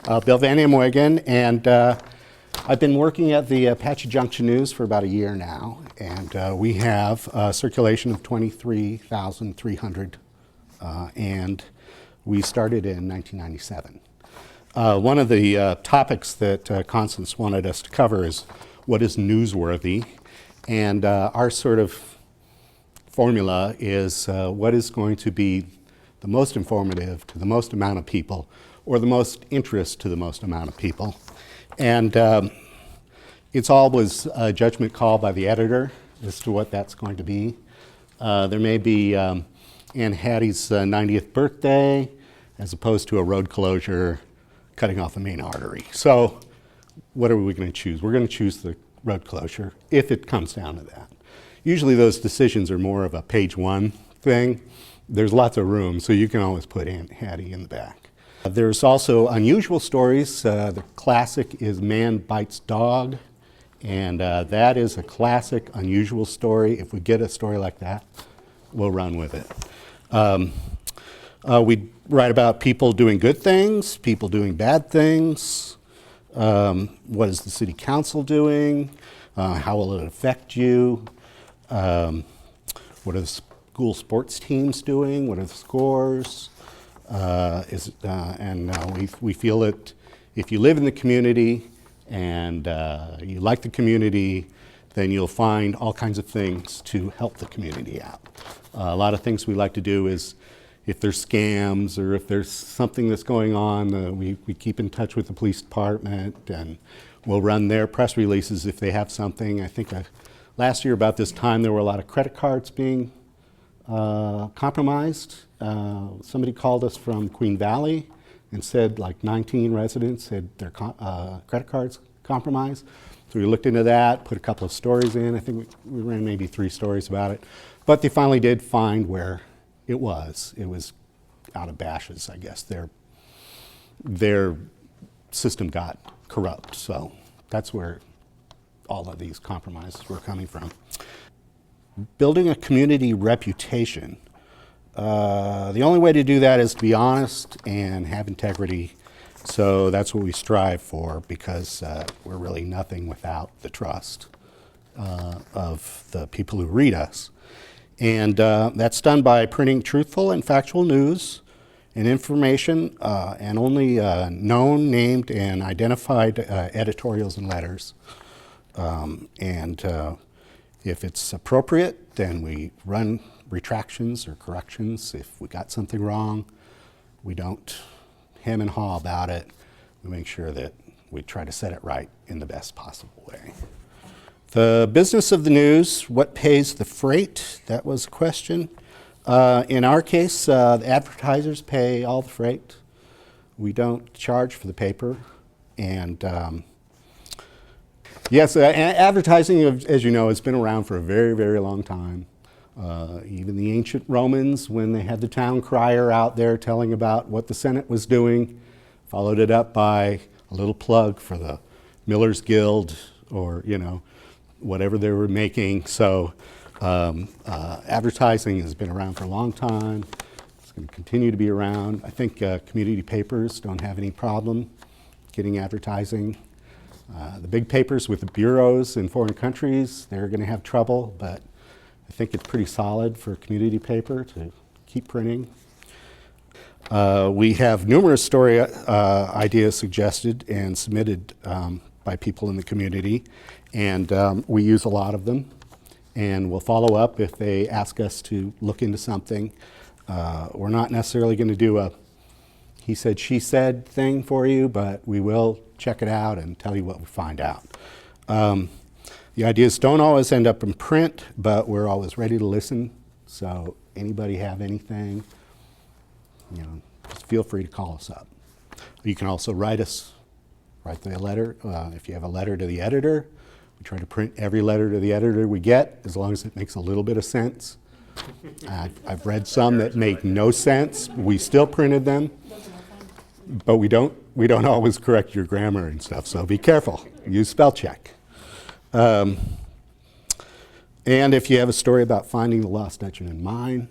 Bill Van Amwegen, and I've been working at the Apache Junction News for about a year now, and we have a circulation of 23,300, and we started in 1997. One of the topics that Constance wanted us to cover is what is newsworthy, and our sort of formula is what is going to be the most informative to the most amount of people, or the most interest to the most amount of people. And it's always a judgment call by the editor as to what that's going to be. There may be Anne Hattie's 90th birthday as opposed to a road closure cutting off a main artery. So what are we going to choose? We're going to choose the road closure if it comes down to that. Usually those decisions are more of a page one thing. There's lots of room, so you can always put Aunt Hattie in the back. There's also unusual stories. The classic is Man Bites Dog, and that is a classic, unusual story. If we get a story like that, we'll run with it. We write about people doing good things, people doing bad things. What is the city council doing? How will it affect you? What are the school sports teams doing? What are the scores? We feel that if you live in the community and you like the community, then you'll find all kinds of things to help the community out. A lot of things we like to do is if there's scams or if there's something that's going on, we keep in touch with the police department and we'll run their press releases if they have something. I think last year about this time there were a lot of credit cards being compromised. Somebody called us from Queen Valley and said like 19 residents had their credit cards compromised. So we looked into that, put a couple of stories in. I think we ran maybe 3 stories about it. But they finally did find where it was. It was out of Bashes, I guess. Their system got corrupt. So that's where all of these compromises were coming from. Building a community reputation. The only way to do that is to be honest and have integrity. So that's what we strive for, because we're really nothing without the trust of the people who read us. And that's done by printing truthful and factual news and information and only known, named, and identified editorials and letters. If it's appropriate, then we run retractions or corrections. If we got something wrong, we don't hem and haw about it. We make sure that we try to set it right in the best possible way. The business of the news, what pays the freight? That was a question. In our case, the advertisers pay all the freight. We don't charge for the paper. And yes, advertising, as you know, has been around for a very, very long time. Even the ancient Romans, when they had the town crier out there telling about what the Senate was doing, followed it up by a little plug for the Miller's Guild or, whatever they were making. So advertising has been around for a long time. It's going to continue to be around. I think community papers don't have any problem getting advertising. The big papers with the bureaus in foreign countries, they're going to have trouble, but I think it's pretty solid for a community paper to keep printing. We have numerous story ideas suggested and submitted by people in the community, and we use a lot of them, and we'll follow up if they ask us to look into something. We're not necessarily going to do a he said, she said thing for you, but we will check it out and tell you what we find out. The ideas don't always end up in print, but we're always ready to listen. So anybody have anything, just feel free to call us up. You can also write the letter. If you have a letter to the editor, we try to print every letter to the editor we get, as long as it makes a little bit of sense. I've read some that make no sense. We still printed them, but we don't always correct your grammar and stuff, so be careful. Use spell check. And if you have a story about finding the lost Dutchman mine,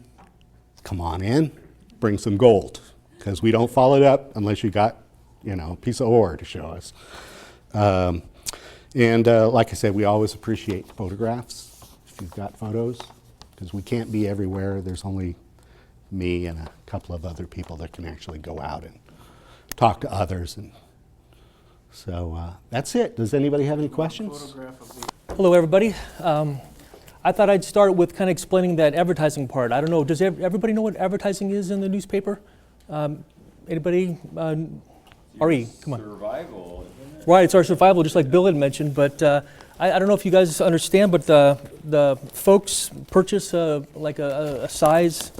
come on in, bring some gold, because we don't follow it up unless you got piece of ore to show us. And like I said, we always appreciate photographs, if you've got photos, because we can't be everywhere. There's only me and a couple of other people that can actually go out and talk to others. And so that's it. Does anybody have any questions? Hello, everybody. I thought I'd start with kind of explaining that advertising part. I don't know, does everybody know what advertising is in the newspaper? Anybody? RE, come on. Survival, isn't it? Right, it's our survival, just like Bill had mentioned, but I don't know if you guys understand, but the folks purchase like a size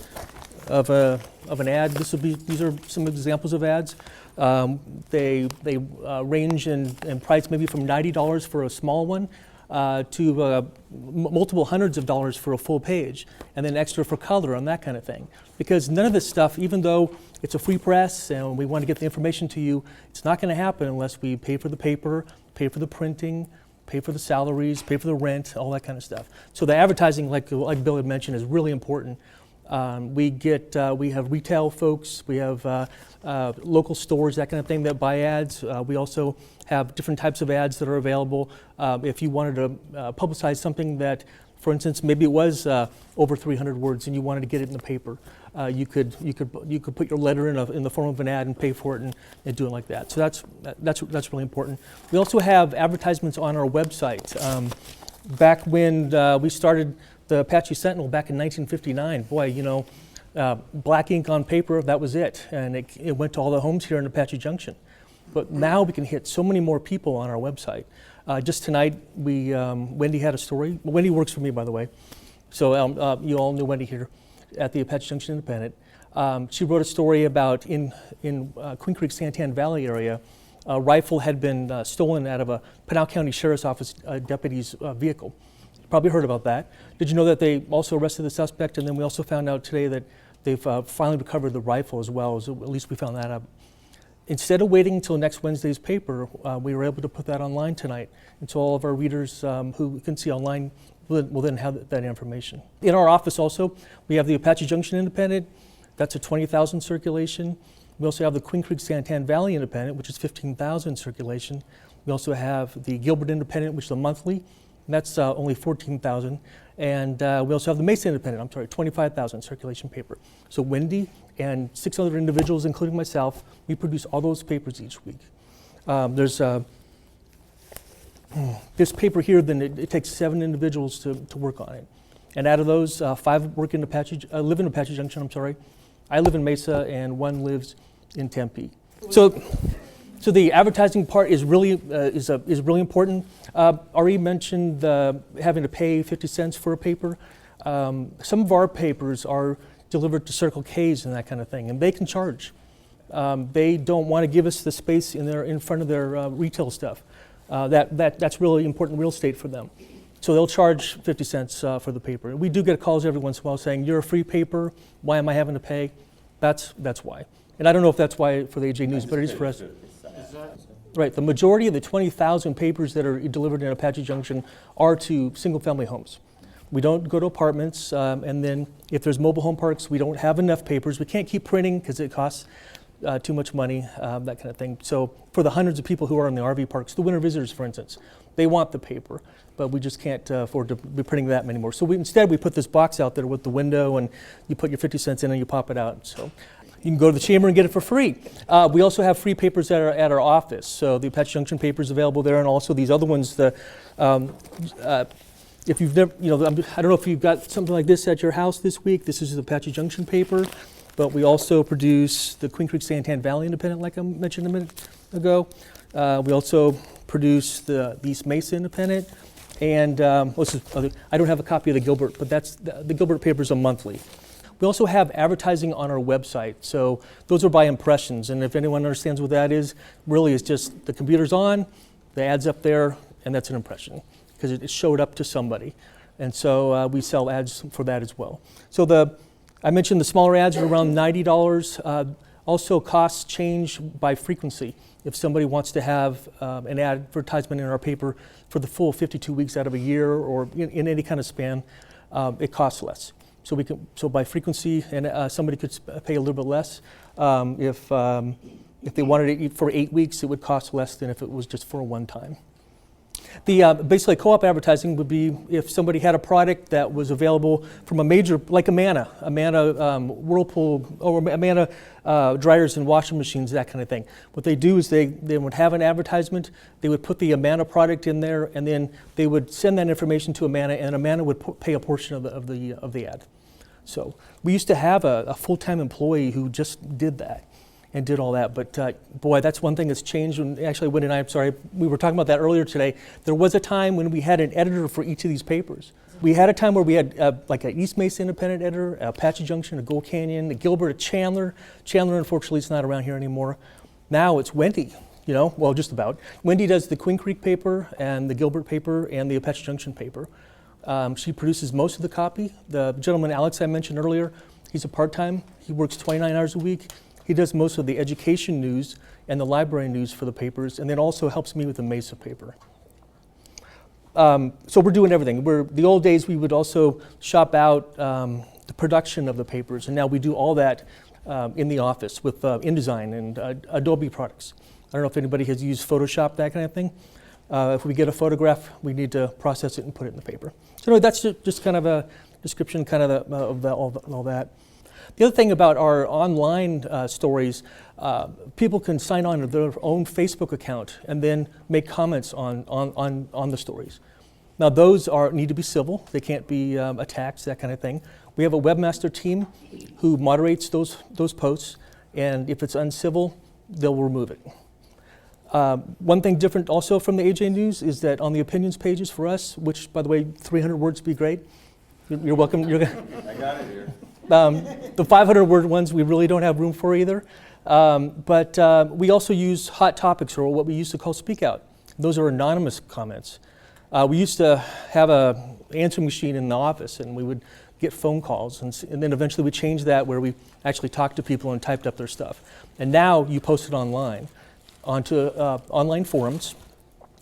of an ad. These are some examples of ads. They range in price maybe from $90 for a small one to multiple hundreds of dollars for a full page, and then extra for color and that kind of thing. Because none of this stuff, even though it's a free press and we want to get the information to you, it's not going to happen unless we pay for the paper, pay for the printing, pay for the salaries, pay for the rent, all that kind of stuff. So the advertising, like Bill had mentioned, is really important. We have retail folks, we have local stores, that kind of thing that buy ads. We also have different types of ads that are available. If you wanted to publicize something that, for instance, maybe it was over 300 words and you wanted to get it in the paper, you could put your letter in the form of an ad and pay for it and do it like that. So that's really important. We also have advertisements on our website. Back when we started the Apache Sentinel back in 1959, boy, black ink on paper, that was it. And it went to all the homes here in Apache Junction. But now we can hit so many more people on our website. Just tonight, Wendy had a story. Wendy works for me, by the way. So you all knew Wendy here at the Apache Junction Independent. She wrote a story about in Queen Creek, Santan Valley area, a rifle had been stolen out of a Pinal County Sheriff's Office deputy's vehicle. You probably heard about that. Did you know that they also arrested the suspect? And then we also found out today that they've finally recovered the rifle as well. At least we found that out. Instead of waiting until next Wednesday's paper, we were able to put that online tonight. And so all of our readers who can see online will then have that information. In our office also, we have the Apache Junction Independent. That's a 20,000 circulation. We also have the Queen Creek Santan Valley Independent, which is 15,000 circulation. We also have the Gilbert Independent, which is a monthly, and that's only 14,000. And we also have the Mesa Independent, 25,000 circulation paper. So Wendy and 6 other individuals, including myself, we produce all those papers each week. There's this paper here, then it takes 7 individuals to work on it. And out of those, 5 live in Apache Junction, I live in Mesa, and 1 lives in Tempe. So the advertising part is really important. Ari mentioned having to pay 50 cents for a paper. Some of our papers are delivered to Circle K's and that kind of thing, and they can charge. They don't want to give us the space in front of their retail stuff. That's really important real estate for them. So they'll charge 50 cents for the paper. We do get calls every once in a while saying, "You're a free paper. Why am I having to pay?" That's why. And I don't know if that's why for the AJ News, but it is for us. Right. The majority of the 20,000 papers that are delivered in Apache Junction are to single-family homes. We don't go to apartments, and then if there's mobile home parks, we don't have enough papers. We can't keep printing because it costs too much money, that kind of thing. So for the hundreds of people who are in the RV parks, the winter visitors, for instance, they want the paper, but we just can't afford to be printing that many more. So instead we put this box out there with the window, and you put your 50 cents in and you pop it out. So you can go to the chamber and get it for free. We also have free papers at our office. So the Apache Junction paper is available there, and also these other ones. If you've never, I don't know if you've got something like this at your house this week. This is the Apache Junction paper, but we also produce the Queen Creek Santan Valley Independent, like I mentioned a minute ago. We also produce the East Mesa Independent, and I don't have a copy of the Gilbert, but the Gilbert paper is a monthly. We also have advertising on our website, so those are by impressions, and if anyone understands what that is, really it's just the computer's on, the ad's up there, and that's an impression, because it showed up to somebody. And so we sell ads for that as well. So I mentioned the smaller ads are around $90. Also costs change by frequency. If somebody wants to have an advertisement in our paper for the full 52 weeks out of a year or in any kind of span, it costs less. So by frequency, and somebody could pay a little bit less. If If they wanted it for 8 weeks, it would cost less than if it was just for a one time. The basically co-op advertising would be if somebody had a product that was available from a major, like Amana, Whirlpool, or Amana dryers and washing machines, that kind of thing. What they do is they would have an advertisement, they would put the Amana product in there, and then they would send that information to Amana, and Amana would pay a portion of the ad. So we used to have a full-time employee who just did that. And did all that, but boy, that's one thing that's changed. And actually, Wendy and I, I'm sorry, we were talking about that earlier today. There was a time when we had an editor for each of these papers. We had a time where we had like an East Mesa independent editor, a Apache Junction, a Gold Canyon, a Gilbert, a Chandler. Chandler, unfortunately, is not around here anymore. Now it's Wendy, well, just about. Wendy does the Queen Creek paper and the Gilbert paper and the Apache Junction paper. She produces most of the copy. The gentleman, Alex, I mentioned earlier, he's a part-time. He works 29 hours a week. He does most of the education news and the library news for the papers, and then also helps me with the Mesa paper. So we're doing everything. The old days, we would also shop out the production of the papers, and now we do all that in the office with InDesign and Adobe products. I don't know if anybody has used Photoshop, that kind of thing. If we get a photograph, we need to process it and put it in the paper. So that's just kind of a description of all that. The other thing about our online stories, people can sign on to their own Facebook account and then make comments on the stories. Now those need to be civil. They can't be attacks, that kind of thing. We have a webmaster team who moderates those posts, and if it's uncivil, they'll remove it. One thing different also from the AJ News is that on the opinions pages for us, which by the way, 300 words would be great. You're welcome. I got it here. The 500-word ones we really don't have room for either. But we also use hot topics, or what we used to call speak out. Those are anonymous comments. We used to have an answering machine in the office, and we would get phone calls. And then eventually we changed that where we actually talked to people and typed up their stuff. And now you post it online, onto online forums.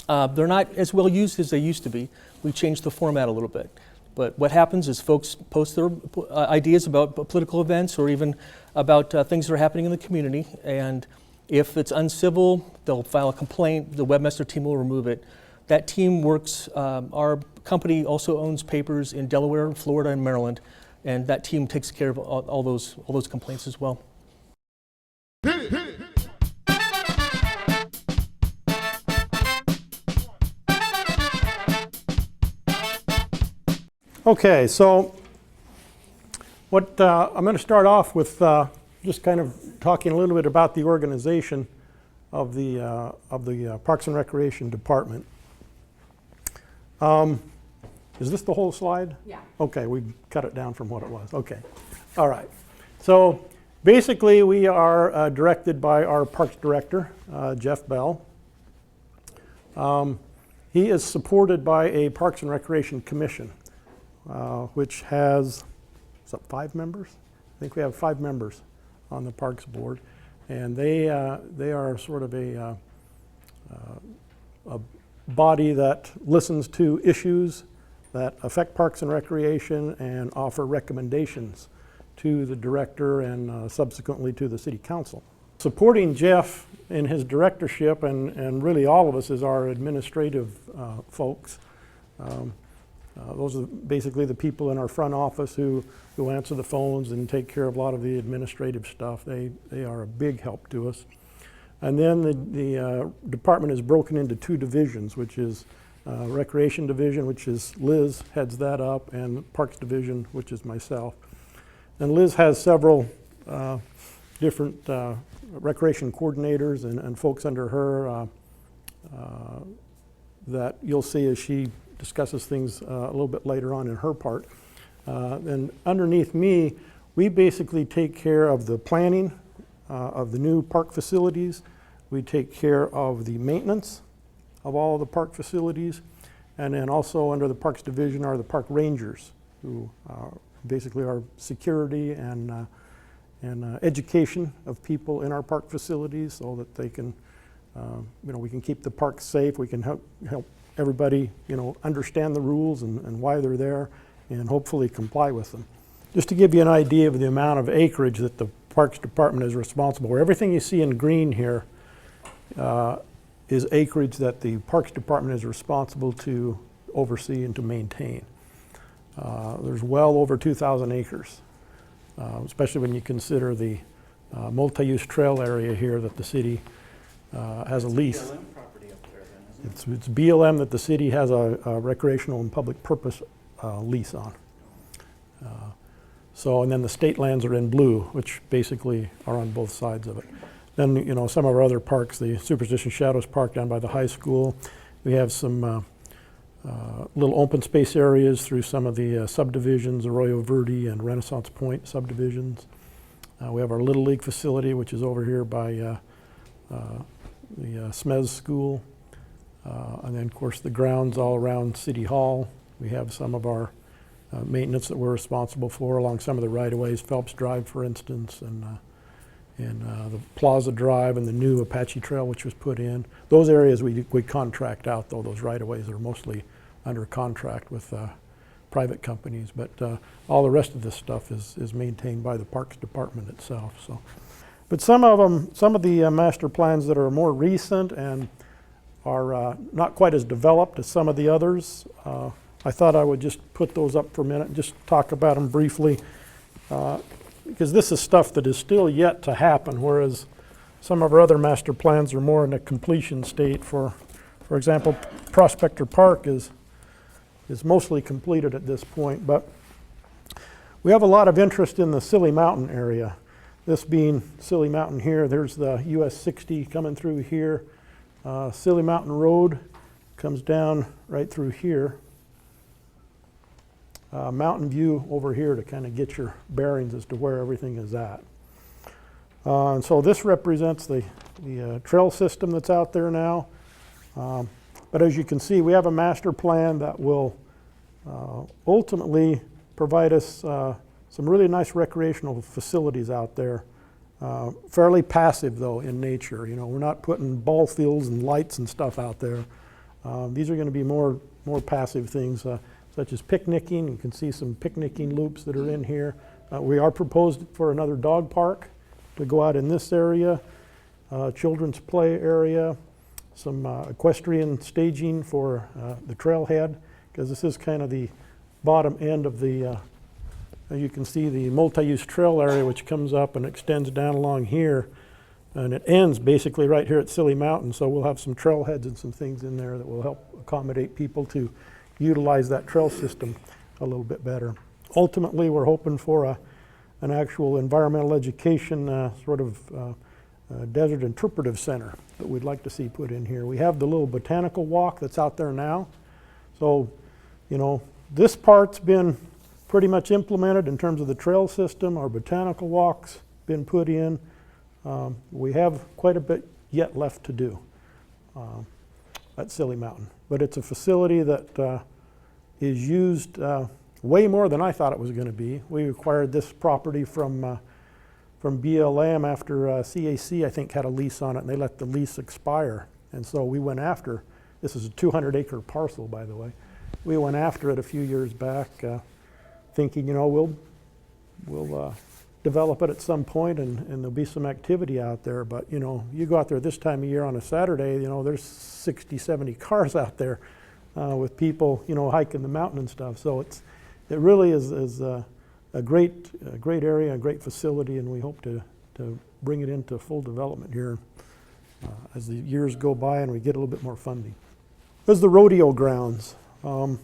They're not as well used as they used to be. We changed the format a little bit. But what happens is folks post their ideas about political events or even about things that are happening in the community. And if it's uncivil, they'll file a complaint. The webmaster team will remove it. That team works. Our company also owns papers in Delaware, Florida, and Maryland. And that team takes care of all those complaints as well. Okay, so what I'm going to start off with just kind of talking a little bit about the organization of the Parks and Recreation Department. Is this the whole slide? Yeah. Okay, we cut it down from what it was. Okay, all right. So basically, we are directed by our Parks Director, Jeff Bell. He is supported by a Parks and Recreation Commission. Which has 5 members? I think we have 5 members on the Parks Board, and they are sort of a body that listens to issues that affect Parks and Recreation and offer recommendations to the director and subsequently to the City Council. Supporting Jeff in his directorship, and really all of us as our administrative folks. Those are basically the people in our front office who answer the phones and take care of a lot of the administrative stuff. They are a big help to us. And then the department is broken into 2 divisions, which is Recreation Division, which is Liz heads that up, and Parks Division, which is myself. And Liz has several different recreation coordinators and folks under her that you'll see as she discusses things a little bit later on in her part. And underneath me, we basically take care of the planning of the new park facilities. We take care of the maintenance of all of the park facilities. And then also under the Parks Division are the park rangers, who basically are security and education of people in our park facilities so that they can, we can keep the parks safe. We can help everybody, understand the rules and why they're there, and hopefully comply with them. Just to give you an idea of the amount of acreage that the Parks Department is responsible. Everything you see in green here is acreage that the Parks Department is responsible to oversee and to maintain. There's well over 2,000 acres, especially when you consider the multi-use trail area here that the city has a lease. BLM property up there then, isn't it? It's BLM that the city has a recreational and public purpose lease on. And then the state lands are in blue, which basically are on both sides of it. Then, you know, some of our other parks, the Superstition Shadows Park down by the high school. We have some little open space areas through some of the subdivisions, Arroyo Verde and Renaissance Point subdivisions. We have our Little League facility, which is over here by the SMES school. And then, of course, the grounds all around City Hall. We have some of our maintenance that we're responsible for along some of the right-of-ways, Phelps Drive, for instance, and the Plaza Drive and the new Apache Trail, which was put in. Those areas we contract out, though. Those right-of-ways are mostly under contract with private companies. But all the rest of this stuff is maintained by the Parks Department itself. So, but some of the master plans that are more recent and are not quite as developed as some of the others, I thought I would just put those up for a minute and just talk about them briefly, because this is stuff that is still yet to happen, whereas some of our other master plans are more in a completion state. For example, Prospector Park is mostly completed at this point, but we have a lot of interest in the Silly Mountain area. This being Silly Mountain here, there's the US 60 coming through here. Silly Mountain Road comes down right through here. Mountain View over here to kind of get your bearings as to where everything is at. And so this represents the trail system that's out there now. But as you can see, we have a master plan that will ultimately provide us some really nice recreational facilities out there. Fairly passive, though, in nature. You know, we're not putting ball fields and lights and stuff out there. These are going to be more passive things, such as picnicking. You can see some picnicking loops that are in here. We are proposed for another dog park to go out in this area, children's play area, some equestrian staging for the trailhead, because this is kind of the bottom end of the, you can see the multi-use trail area, which comes up and extends down along here, and it ends basically right here at Silly Mountain. So we'll have some trailheads and some things in there that will help accommodate people to utilize that trail system a little bit better. Ultimately, we're hoping for an actual environmental education sort of desert interpretive center that we'd like to see put in here. We have the little botanical walk that's out there now. So, you know, this part's been pretty much implemented in terms of the trail system. Our botanical walk's been put in. We have quite a bit yet left to do at Silly Mountain. But it's a facility that is used way more than I thought it was going to be. We acquired this property from BLM after CAC, I think, had a lease on it, and they let the lease expire. And so we went after, this is a 200-acre parcel, by the way. We went after it a few years back, thinking, you know, we'll develop it at some point and there'll be some activity out there. But, you know, you go out there this time of year on a Saturday, you know, there's 60, 70 cars out there with people, you know, hiking the mountain and stuff. So it really is a great area, a great facility, and we hope to bring it into full development here as the years go by and we get a little bit more funding. There's the rodeo grounds. You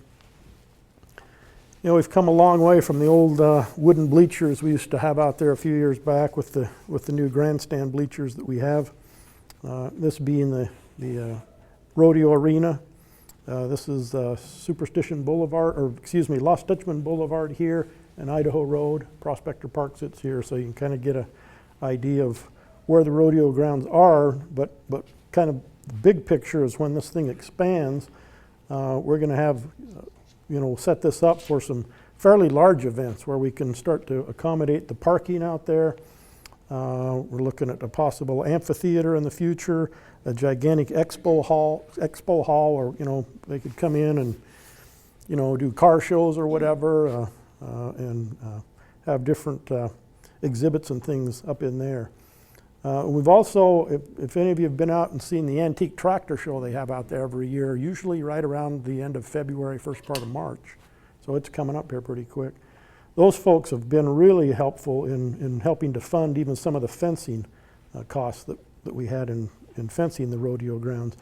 know, we've come a long way from the old wooden bleachers we used to have out there a few years back with the new grandstand bleachers that we have. This being the rodeo arena. This is Superstition Boulevard, or excuse me, Lost Dutchman Boulevard here and Idaho Road. Prospector Park sits here, so you can kind of get an idea of where the rodeo grounds are, but kind of the big picture is when this thing expands, we're going to have, you know, set this up for some fairly large events where we can start to accommodate the parking out there. We're looking at a possible amphitheater in the future, a gigantic expo hall where, you know, they could come in and, you know, do car shows or whatever, and have different exhibits and things up in there. We've also, if any of you have been out and seen the antique tractor show they have out there every year, usually right around the end of February, first part of March. So it's coming up here pretty quick. Those folks have been really helpful in helping to fund even some of the fencing costs that we had in fencing the rodeo grounds.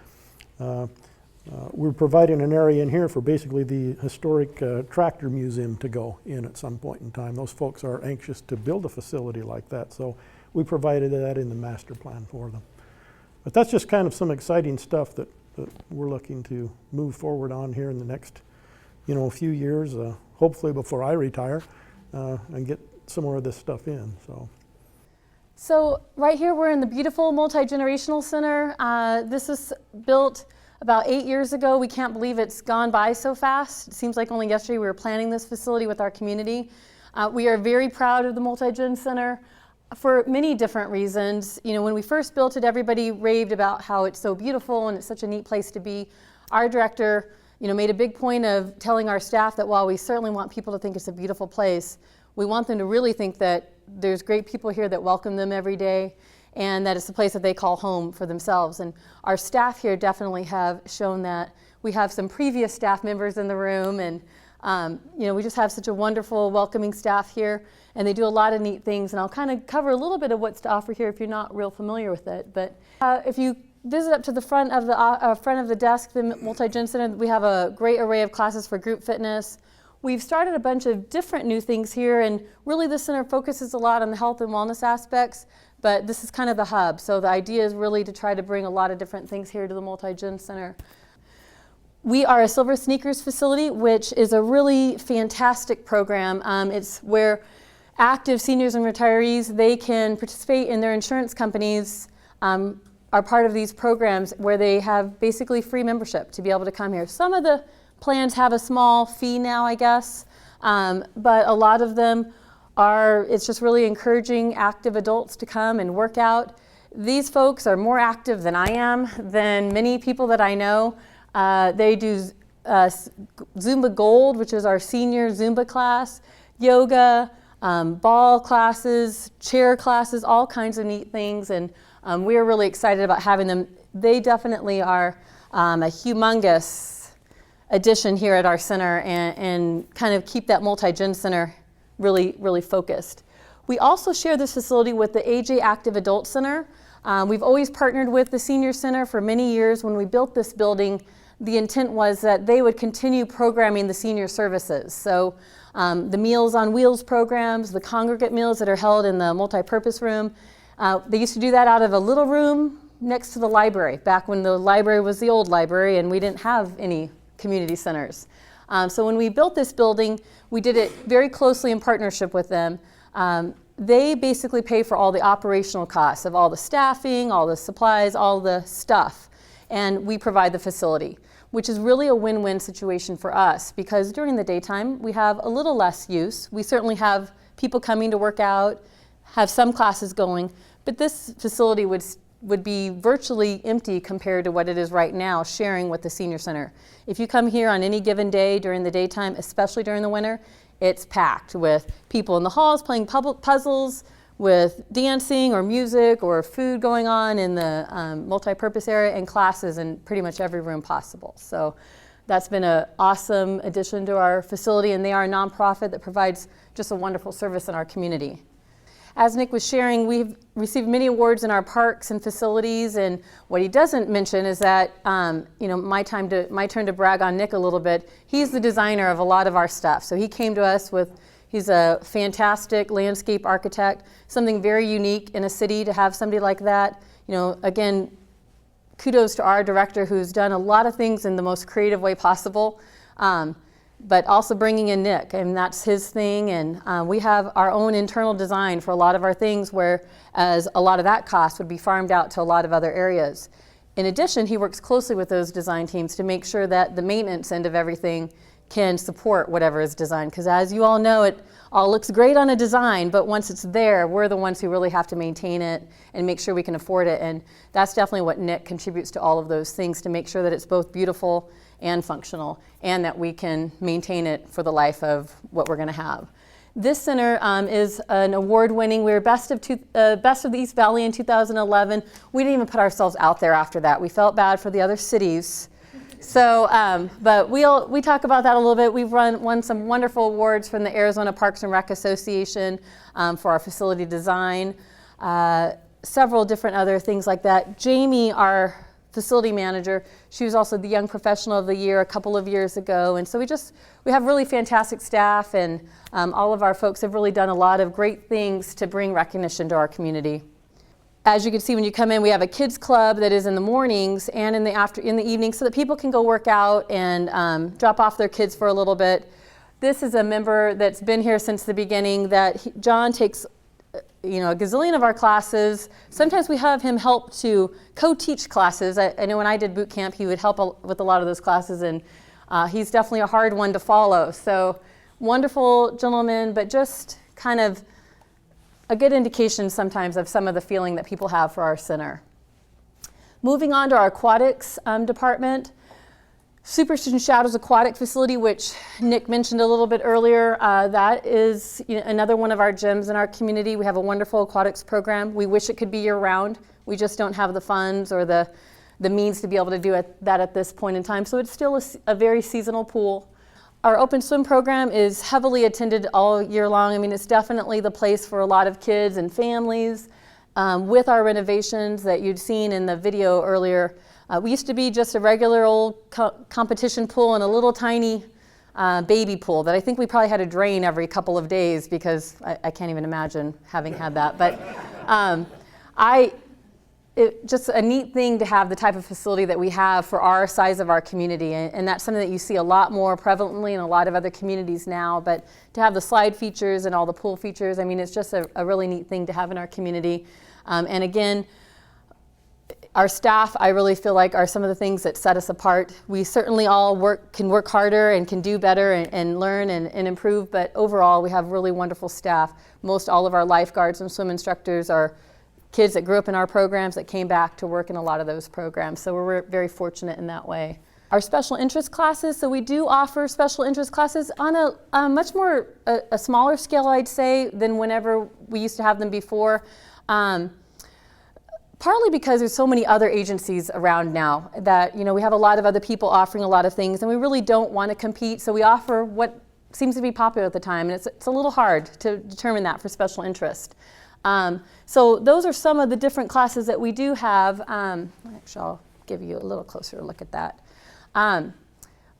We're providing an area in here for basically the historic tractor museum to go in at some point in time. Those folks are anxious to build a facility like that, so we provided that in the master plan for them. But that's just kind of some exciting stuff that we're looking to move forward on here in the next, few years, hopefully before I retire, and get some more of this stuff in. So right here we're in the beautiful multi-generational center. This was built about 8 years ago. We can't believe it's gone by so fast. It seems like only yesterday we were planning this facility with our community. We are very proud of the Multi-Gen Center for many different reasons. When we first built it, everybody raved about how it's so beautiful and it's such a neat place to be. Our director, made a big point of telling our staff that while we certainly want people to think it's a beautiful place, we want them to really think that there's great people here that welcome them every day, and that it's the place that they call home for themselves. And our staff here definitely have shown that. We have some previous staff members in the room, and we just have such a wonderful, welcoming staff here, and they do a lot of neat things. And I'll kind of cover a little bit of what's to offer here if you're not real familiar with it. But if you visit up to the front of the desk, the Multi-Gen Center, we have a great array of classes for group fitness. We've started a bunch of different new things here, and really the center focuses a lot on the health and wellness aspects, but this is kind of the hub. So the idea is really to try to bring a lot of different things here to the Multi-Gen Center. We are a Silver Sneakers facility, which is a really fantastic program. It's where active seniors and retirees, they can participate in their insurance companies, are part of these programs where they have basically free membership to be able to come here. Some of the plans have a small fee now, I guess, but a lot of them it's just really encouraging active adults to come and work out. These folks are more active than I am, than many people that I know. They do Zumba Gold, which is our senior Zumba class, yoga, ball classes, chair classes, all kinds of neat things, and we are really excited about having them. They definitely are a humongous addition here at our center, and kind of keep that Multi-Gen Center really, really focused. We also share this facility with the AJ Active Adult Center. We've always partnered with the Senior Center for many years. When we built this building, the intent was that they would continue programming the senior services. So the Meals on Wheels programs, the congregate meals that are held in the multi-purpose room, they used to do that out of a little room next to the library, back when the library was the old library and we didn't have any community centers. So when we built this building, we did it very closely in partnership with them. They basically pay for all the operational costs of all the staffing, all the supplies, all the stuff, and we provide the facility, which is really a win-win situation for us, because during the daytime we have a little less use. We certainly have people coming to work out, have some classes going, but this facility would be virtually empty compared to what it is right now, sharing with the Senior Center. If you come here on any given day during the daytime, especially during the winter, it's packed with people in the halls playing puzzles, with dancing or music or food going on in the multi-purpose area, and classes in pretty much every room possible. So that's been an awesome addition to our facility, and they are a nonprofit that provides just a wonderful service in our community. As Nick was sharing, we've received many awards in our parks and facilities, and what he doesn't mention is that, my turn to brag on Nick a little bit. He's the designer of a lot of our stuff. So he came to us he's a fantastic landscape architect, something very unique in a city to have somebody like that. Again, kudos to our director, who's done a lot of things in the most creative way possible. But also bringing in Nick, and that's his thing, and we have our own internal design for a lot of our things, whereas a lot of that cost would be farmed out to a lot of other areas. In addition, he works closely with those design teams to make sure that the maintenance end of everything can support whatever is designed, because as you all know, it all looks great on a design, but once it's there, we're the ones who really have to maintain it and make sure we can afford it, and that's definitely what Nick contributes to all of those things, to make sure that it's both beautiful and functional, and that we can maintain it for the life of what we're going to have. This center is an award-winning. We were best of the East Valley in 2011. We didn't even put ourselves out there after that. We felt bad for the other cities. So, but we talk about that a little bit. We've won some wonderful awards from the Arizona Parks and Rec Association for our facility design. Several different other things like that. Jamie, our facility manager, she was also the Young Professional of the Year a couple of years ago. And so we have really fantastic staff, and all of our folks have really done a lot of great things to bring recognition to our community. As you can see when you come in, we have a kids club that is in the mornings and in the evenings, so that people can go work out and drop off their kids for a little bit. This is a member that's been here since the beginning. John takes a gazillion of our classes. Sometimes we have him help to co-teach classes. I know when I did boot camp, he would help with a lot of those classes, and he's definitely a hard one to follow. So wonderful gentleman, but just kind of a good indication sometimes of some of the feeling that people have for our center. Moving on to our aquatics department. Superstition Shadows Aquatic Facility, which Nick mentioned a little bit earlier, that is another one of our gyms in our community. We have a wonderful aquatics program. We wish it could be year-round. We just don't have the funds or the means to be able to do that at this point in time. So it's still a very seasonal pool. Our open swim program is heavily attended all year long. I mean, it's definitely the place for a lot of kids and families. With our renovations that you'd seen in the video earlier, we used to be just a regular old competition pool and a little tiny baby pool that I think we probably had to drain every couple of days, because I can't even imagine having had that. But just a neat thing to have the type of facility that we have for our size of our community, and that's something that you see a lot more prevalently in a lot of other communities now. But to have the slide features and all the pool features, I mean, it's just a really neat thing to have in our community. And again, our staff, I really feel like, are some of the things that set us apart. We certainly all can work harder and can do better and learn and improve, but overall we have really wonderful staff. Most all of our lifeguards and swim instructors are kids that grew up in our programs that came back to work in a lot of those programs. So we're very fortunate in that way. Our special interest classes, so we do offer special interest classes on a much more, a smaller scale, I'd say, than whenever we used to have them before. Partly because there's so many other agencies around now that, we have a lot of other people offering a lot of things, and we really don't want to compete, so we offer what seems to be popular at the time, and it's a little hard to determine that for special interest. So those are some of the different classes that we do have. Actually, I'll give you a little closer look at that. A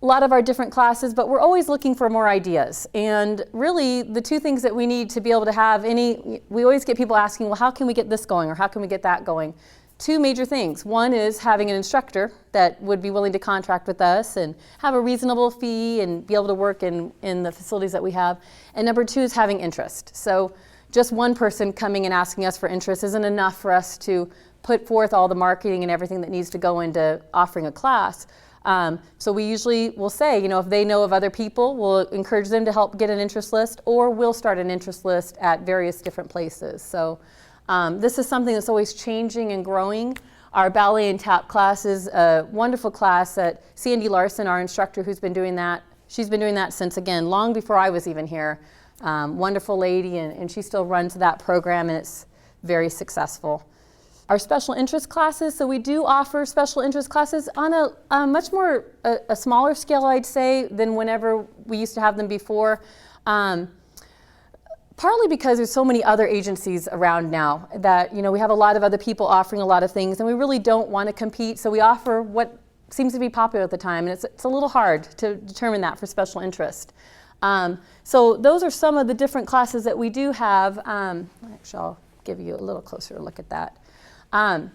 lot of our different classes, but we're always looking for more ideas. And really, the two things that we need to be able to have we always get people asking, well, how can we get this going, or how can we get that going? Two major things. One is having an instructor that would be willing to contract with us and have a reasonable fee and be able to work in the facilities that we have. And number two is having interest. So just one person coming and asking us for interest isn't enough for us to put forth all the marketing and everything that needs to go into offering a class. So we usually will say, if they know of other people, we'll encourage them to help get an interest list, or we'll start an interest list at various different places. So this is something that's always changing and growing. Our ballet and tap class is a wonderful class that Sandy Larson, our instructor, who's been doing that, she's been doing that since, again, long before I was even here. Wonderful lady, and she still runs that program, and it's very successful. Our special interest classes, so we do offer special interest classes on a much more, a smaller scale, I'd say, than whenever we used to have them before. Partly because there's so many other agencies around now that, we have a lot of other people offering a lot of things, and we really don't want to compete, so we offer what seems to be popular at the time, and it's a little hard to determine that for special interest. So those are some of the different classes that we do have. Actually, I'll give you a little closer look at that. A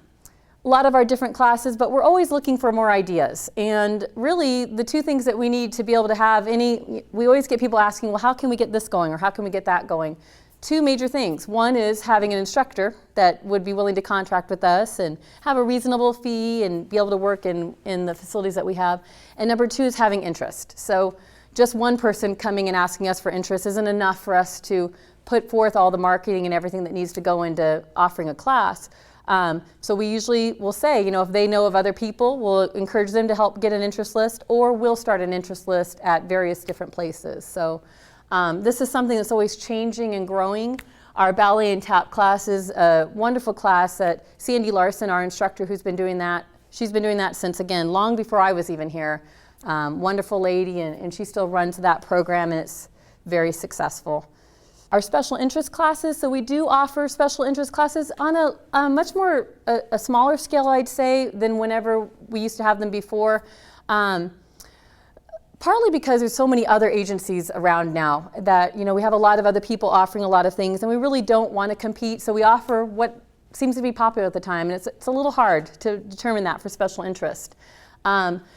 lot of our different classes, but we're always looking for more ideas. And really, the two things that we need to be able to have we always get people asking, well, how can we get this going, or how can we get that going? Two major things. One is having an instructor that would be willing to contract with us and have a reasonable fee and be able to work in the facilities that we have. And number two is having interest. So just one person coming and asking us for interest isn't enough for us to put forth all the marketing and everything that needs to go into offering a class. So we usually will say, if they know of other people, we'll encourage them to help get an interest list, or we'll start an interest list at various different places. So This is something that's always changing and growing. Our ballet and tap class is a wonderful class that Sandy Larson, our instructor who's been doing that, she's been doing that since, again, long before I was even here. Wonderful lady, and she still runs that program, and it's very successful. Our special interest classes, so we do offer special interest classes on a much more, a smaller scale, I'd say, than whenever we used to have them before. Partly because there's so many other agencies around now that, we have a lot of other people offering a lot of things, and we really don't want to compete, so we offer what seems to be popular at the time, and it's a little hard to determine that for special interest.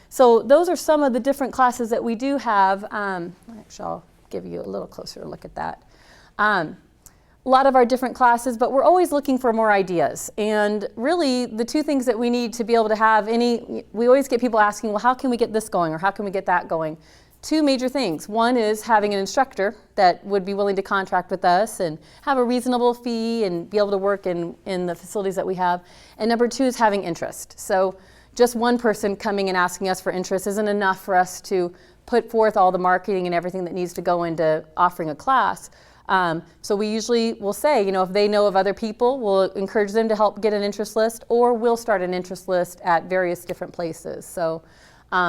So those are some of the different classes that we do have. Actually, I'll give you a little closer look at that. A lot of our different classes, but we're always looking for more ideas. And really, the two things that we need to be able to have we always get people asking, well, how can we get this going, or how can we get that going? Two major things. One is having an instructor that would be willing to contract with us and have a reasonable fee and be able to work in the facilities that we have. And number two is having interest. So just one person coming and asking us for interest isn't enough for us to put forth all the marketing and everything that needs to go into offering a class. So we usually will say, if they know of other people, we'll encourage them to help get an interest list, or we'll start an interest list at various different places. So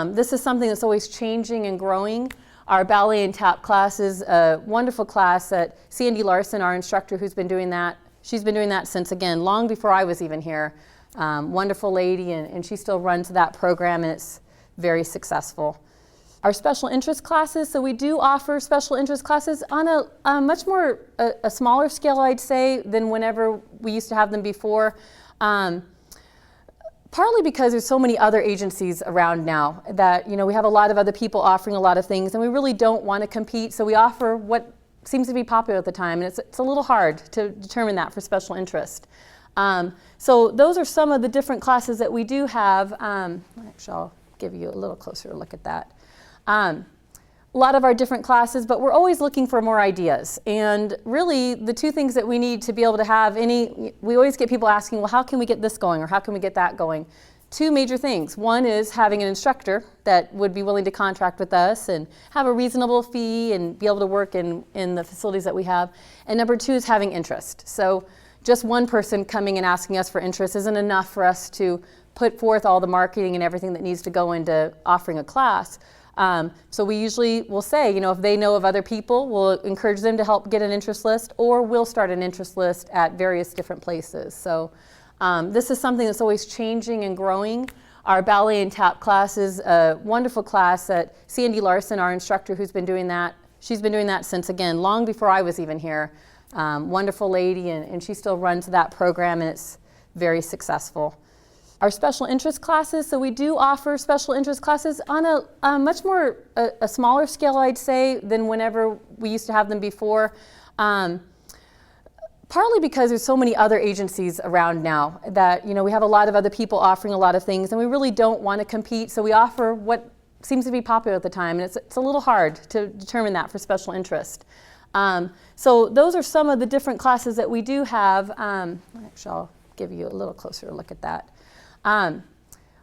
this is something that's always changing and growing. Our ballet and tap class is a wonderful class that Sandy Larson, our instructor who's been doing that, she's been doing that since, again, long before I was even here. Wonderful lady, and she still runs that program, and it's very successful. Our special interest classes, so we do offer special interest classes on a much more, a smaller scale, I'd say, than whenever we used to have them before. Partly because there's so many other agencies around now that, we have a lot of other people offering a lot of things, and we really don't want to compete, so we offer what seems to be popular at the time, and it's a little hard to determine that for special interest. So those are some of the different classes that we do have. Actually, I'll give you a little closer look at that. A lot of our different classes, but we're always looking for more ideas. And really, the two things that we need to be able to have we always get people asking, well, how can we get this going, or how can we get that going? Two major things. One is having an instructor that would be willing to contract with us and have a reasonable fee and be able to work in the facilities that we have. And number two is having interest. So just one person coming and asking us for interest isn't enough for us to put forth all the marketing and everything that needs to go into offering a class. So we usually will say, if they know of other people, we'll encourage them to help get an interest list, or we'll start an interest list at various different places. So this is something that's always changing and growing. Our ballet and tap class is a wonderful class that Sandy Larson, our instructor who's been doing that, she's been doing that since, again, long before I was even here. Wonderful lady, and she still runs that program, and it's very successful. Our special interest classes, so we do offer special interest classes on a much more, a smaller scale, I'd say, than whenever we used to have them before. Partly because there's so many other agencies around now that, we have a lot of other people offering a lot of things, and we really don't want to compete, so we offer what seems to be popular at the time, and it's a little hard to determine that for special interest. So those are some of the different classes that we do have. Actually, I'll give you a little closer look at that. A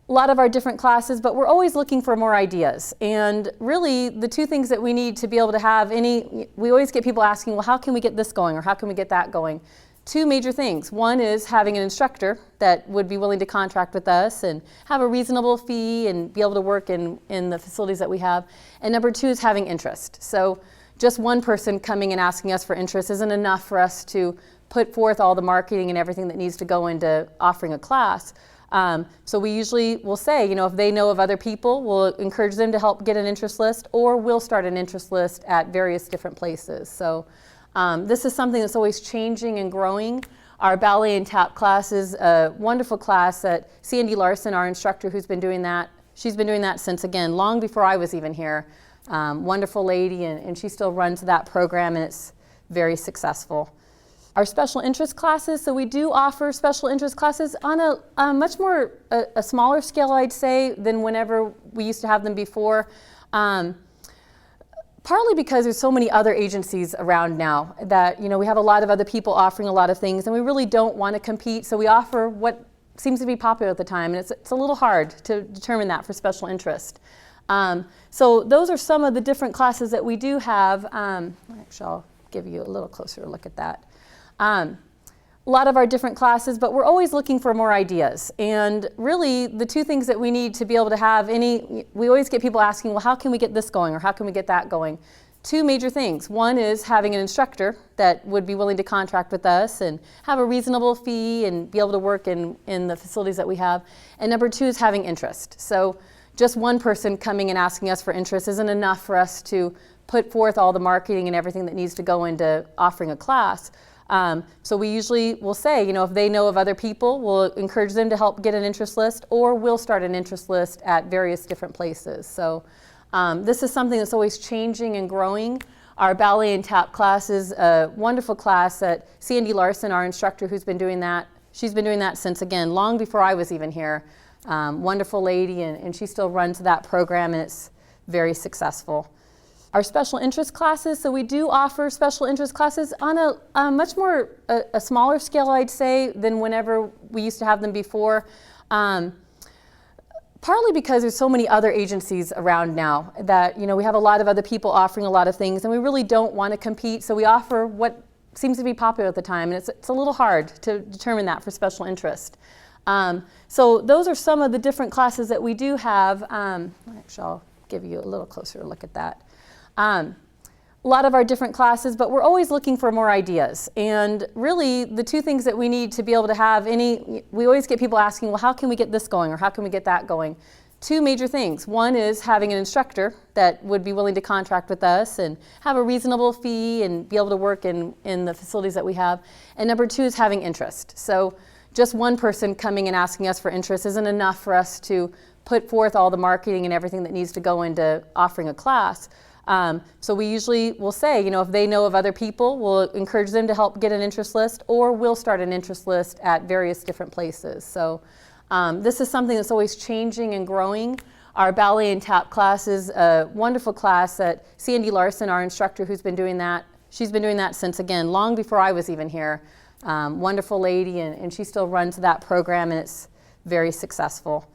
lot of our different classes, but we're always looking for more ideas. And really, the two things that we need to be able to have we always get people asking, well, how can we get this going, or how can we get that going? Two major things. One is having an instructor that would be willing to contract with us and have a reasonable fee and be able to work in the facilities that we have. And number two is having interest. So just one person coming and asking us for interest isn't enough for us to put forth all the marketing and everything that needs to go into offering a class. So we usually will say, if they know of other people, we'll encourage them to help get an interest list, or we'll start an interest list at various different places. So this is something that's always changing and growing. Our ballet and tap class is a wonderful class that Sandy Larson, our instructor who's been doing that, she's been doing that since, again, long before I was even here. Wonderful lady, and she still runs that program, and it's very successful. Our special interest classes, so we do offer special interest classes on a much more, a smaller scale, I'd say, than whenever we used to have them before. Partly because there's so many other agencies around now that, we have a lot of other people offering a lot of things, and we really don't want to compete, so we offer what seems to be popular at the time, and it's a little hard to determine that for special interest. So those are some of the different classes that we do have. Actually, I'll give you a little closer look at that. A lot of our different classes, but we're always looking for more ideas. And really, the two things that we need to be able to have we always get people asking, well, how can we get this going or how can we get that going? Two major things. One is having an instructor that would be willing to contract with us and have a reasonable fee and be able to work in the facilities that we have. And number two is having interest. So just one person coming and asking us for interest isn't enough for us to put forth all the marketing and everything that needs to go into offering a class. So we usually will say, if they know of other people, we'll encourage them to help get an interest list, or we'll start an interest list at various different places. So this is something that's always changing and growing. Our ballet and tap class is a wonderful class that Sandy Larson, our instructor who's been doing that, she's been doing that since, again, long before I was even here. Wonderful lady, and she still runs that program, and it's very successful. Our special interest classes, so we do offer special interest classes on a much more, a smaller scale, I'd say, than whenever we used to have them before. Partly because there's so many other agencies around now that, we have a lot of other people offering a lot of things, and we really don't want to compete, so we offer what seems to be popular at the time, and it's a little hard to determine that for special interest. So those are some of the different classes that we do have. Actually, I'll give you a little closer look at that. A lot of our different classes, but we're always looking for more ideas. And really, the two things that we need to be able to have we always get people asking, well, how can we get this going or how can we get that going? Two major things. One is having an instructor that would be willing to contract with us and have a reasonable fee and be able to work in the facilities that we have. And number two is having interest. So just one person coming and asking us for interest isn't enough for us to put forth all the marketing and everything that needs to go into offering a class. So we usually will say, if they know of other people, we'll encourage them to help get an interest list, or we'll start an interest list at various different places. So this is something that's always changing and growing. Our ballet and tap class is a wonderful class that Sandy Larson, our instructor who's been doing that, she's been doing that since, again, long before I was even here. Wonderful lady, and she still runs that program, and it's very successful.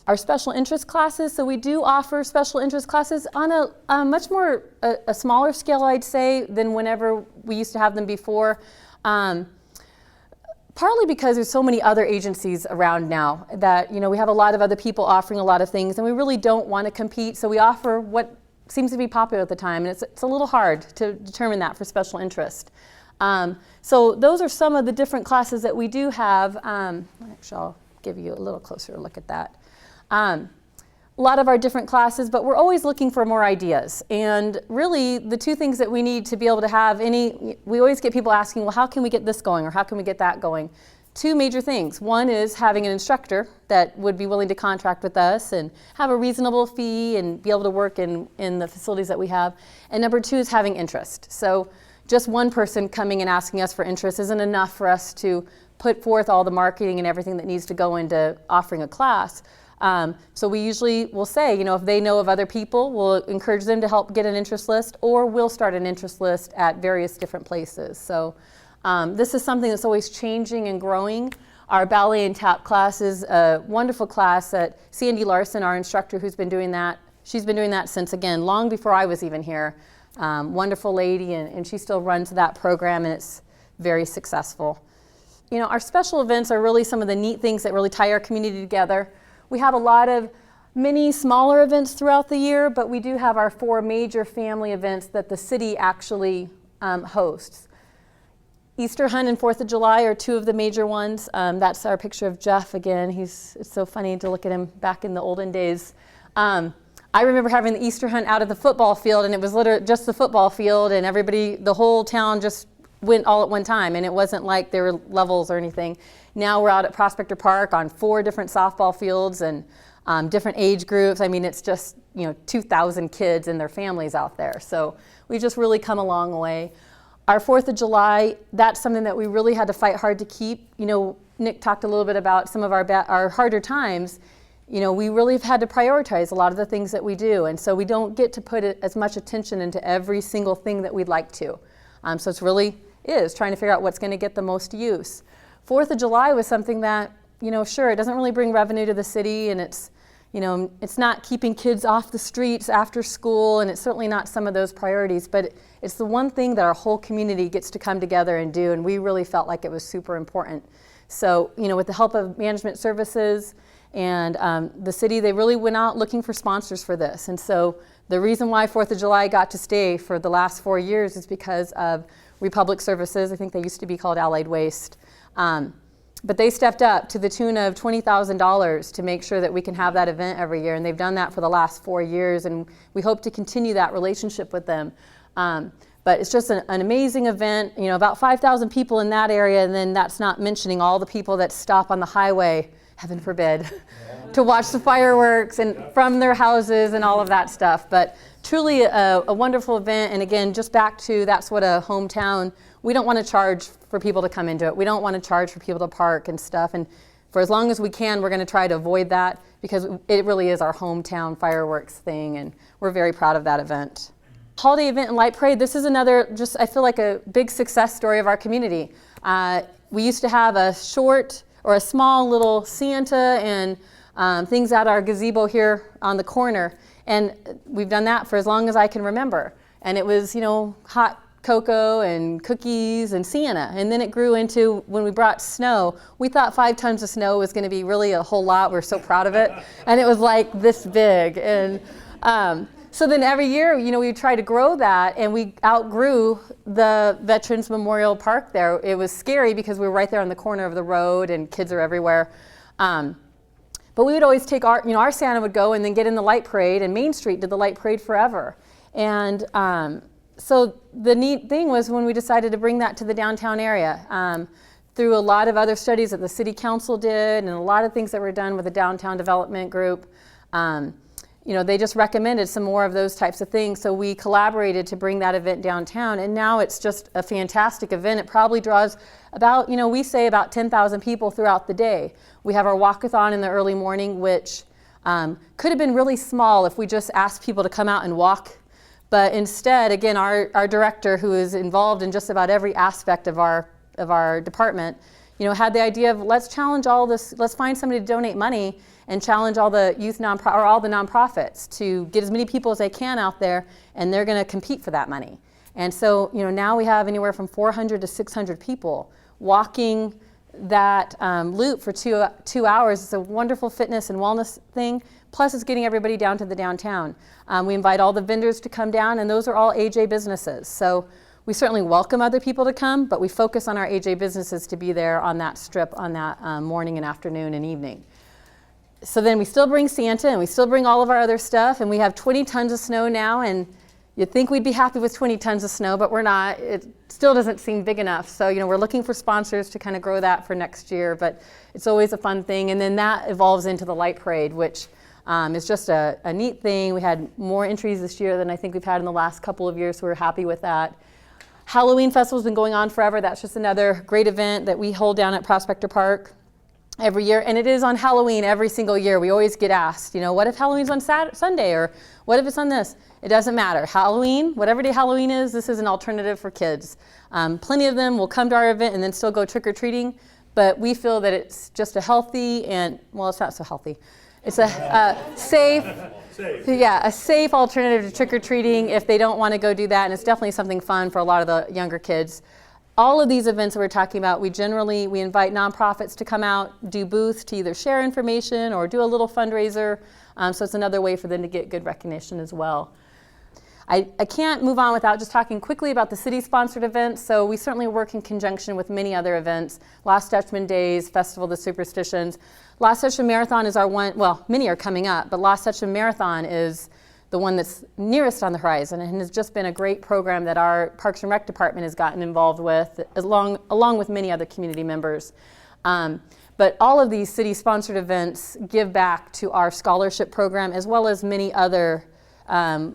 Our special interest classes, so we do offer special interest classes on a much more, a smaller scale, I'd say, than whenever we used to have them before. Partly because there's so many other agencies around now that, we have a lot of other people offering a lot of things, and we really don't want to compete, so we offer what seems to be popular at the time, and it's a little hard to determine that for special interest. So those are some of the different classes that we do have. Actually, I'll give you a little closer look at that. A lot of our different classes, but we're always looking for more ideas. And really, the two things that we need to be able to have we always get people asking, well, how can we get this going or how can we get that going? Two major things. One is having an instructor that would be willing to contract with us and have a reasonable fee and be able to work in the facilities that we have. And number two is having interest. So just one person coming and asking us for interest isn't enough for us to put forth all the marketing and everything that needs to go into offering a class. So we usually will say, if they know of other people, we'll encourage them to help get an interest list, or we'll start an interest list at various different places. So this is something that's always changing and growing. Our ballet and tap class is a wonderful class that Sandy Larson, our instructor who's been doing that, she's been doing that since, again, long before I was even here. Wonderful lady, and she still runs that program, and it's very successful. Our special events are really some of the neat things that really tie our community together. We have a lot of many smaller events throughout the year, but we do have our 4 major family events that the city actually hosts. Easter hunt and 4th of July are 2 of the major ones. That's our picture of Jeff again. It's so funny to look at him back in the olden days. I remember having the Easter hunt out at the football field, and it was literally just the football field, and the whole town just went all at one time, and it wasn't like there were levels or anything. Now we're out at Prospector Park on 4 different softball fields and different age groups. I mean, it's just 2,000 kids and their families out there. So we've just really come a long way. Our 4th of July, that's something that we really had to fight hard to keep. Nick talked a little bit about some of our harder times. We really have had to prioritize a lot of the things that we do, and so we don't get to put as much attention into every single thing that we'd like to. So it's really trying to figure out what's going to get the most use. 4th of July was something that, sure, it doesn't really bring revenue to the city, and it's, You know, it's not keeping kids off the streets after school, and it's certainly not some of those priorities, but it's the one thing that our whole community gets to come together and do, and we really felt like it was super important. So, you know, with the help of management services and the city, they really went out looking for sponsors for this. And so the reason why 4th of July got to stay for the last 4 years is because of Republic Services. I think they used to be called Allied Waste. But they stepped up to the tune of $20,000 to make sure that we can have that event every year. And they've done that for the last 4 years. And we hope to continue that relationship with them. But it's just an amazing event, you know, about 5,000 people in that area. And then that's not mentioning all the people that stop on the highway, heaven forbid, to watch the fireworks and from their houses and all of that stuff. But truly a wonderful event. And again, just back to that's what a hometown, we don't want to charge for people to come into it. We don't want to charge for people to park and stuff. And for as long as we can, we're going to try to avoid that because it really is our hometown fireworks thing. And we're very proud of that event. Holiday event and light parade, this is another, just I feel like a big success story of our community. We used to have a short or a small little Santa and things at our gazebo here on the corner. And we've done that for as long as I can remember. And it was, you know, hot cocoa and cookies and Santa. And then it grew into, when we brought snow, we thought 5 tons of snow was going to be really a whole lot. We were so proud of it. And it was like this big. And so then every year, you know, we try to grow that, and we outgrew the Veterans Memorial Park there. It was scary because we were right there on the corner of the road and kids are everywhere. But we would always take our, you know, our Santa would go and then get in the light parade, and Main Street did the light parade forever. And so the neat thing was when we decided to bring that to the downtown area, through a lot of other studies that the city council did and a lot of things that were done with the downtown development group, you know, they just recommended some more of those types of things. So we collaborated to bring that event downtown, and now it's just a fantastic event. It probably draws about, you know, we say about 10,000 people throughout the day. We have our walkathon in the early morning, which could have been really small if we just asked people to come out and walk. But instead, again, our director, who is involved in just about every aspect of our department, you know, had the idea of let's challenge all this, let's find somebody to donate money and challenge all the youth or all the nonprofits to get as many people as they can out there, and they're going to compete for that money. And so, you know, now we have anywhere from 400 to 600 people walking that loop for 2 hours. It's a wonderful fitness and wellness thing. Plus, it's getting everybody down to the downtown. We invite all the vendors to come down, and those are all AJ businesses. So we certainly welcome other people to come, but we focus on our AJ businesses to be there on that strip on that morning and afternoon and evening. So then we still bring Santa, and we still bring all of our other stuff, and we have 20 tons of snow now, and you'd think we'd be happy with 20 tons of snow, but we're not. It still doesn't seem big enough. So, you know, we're looking for sponsors to kind of grow that for next year, but it's always a fun thing. And then that evolves into the light parade, which is just a neat thing. We had more entries this year than I think we've had in the last couple of years, so we're happy with that. Halloween Festival's been going on forever. That's just another great event that we hold down at Prospector Park every year, and it is on Halloween every single year. We always get asked, you know, what if Halloween's on Sunday, or what if it's on this? It doesn't matter. Halloween, whatever day Halloween is, this is an alternative for kids. Plenty of them will come to our event and then still go trick-or-treating, but we feel that it's just a healthy and, well, it's not so healthy. It's a safe, a safe alternative to trick-or-treating if they don't want to go do that, and it's definitely something fun for a lot of the younger kids. All of these events that we're talking about, we invite nonprofits to come out, do booths to either share information or do a little fundraiser. So it's another way for them to get good recognition as well. I can't move on without just talking quickly about the city-sponsored events. So we certainly work in conjunction with many other events. Last Dutchman Days, Festival of the Superstitions. Last Dutchman Marathon is our one, well, many are coming up, but Last Dutchman Marathon is the one that's nearest on the horizon, and has just been a great program that our Parks and Rec department has gotten involved with, along with many other community members. But all of these city-sponsored events give back to our scholarship program, as well as many other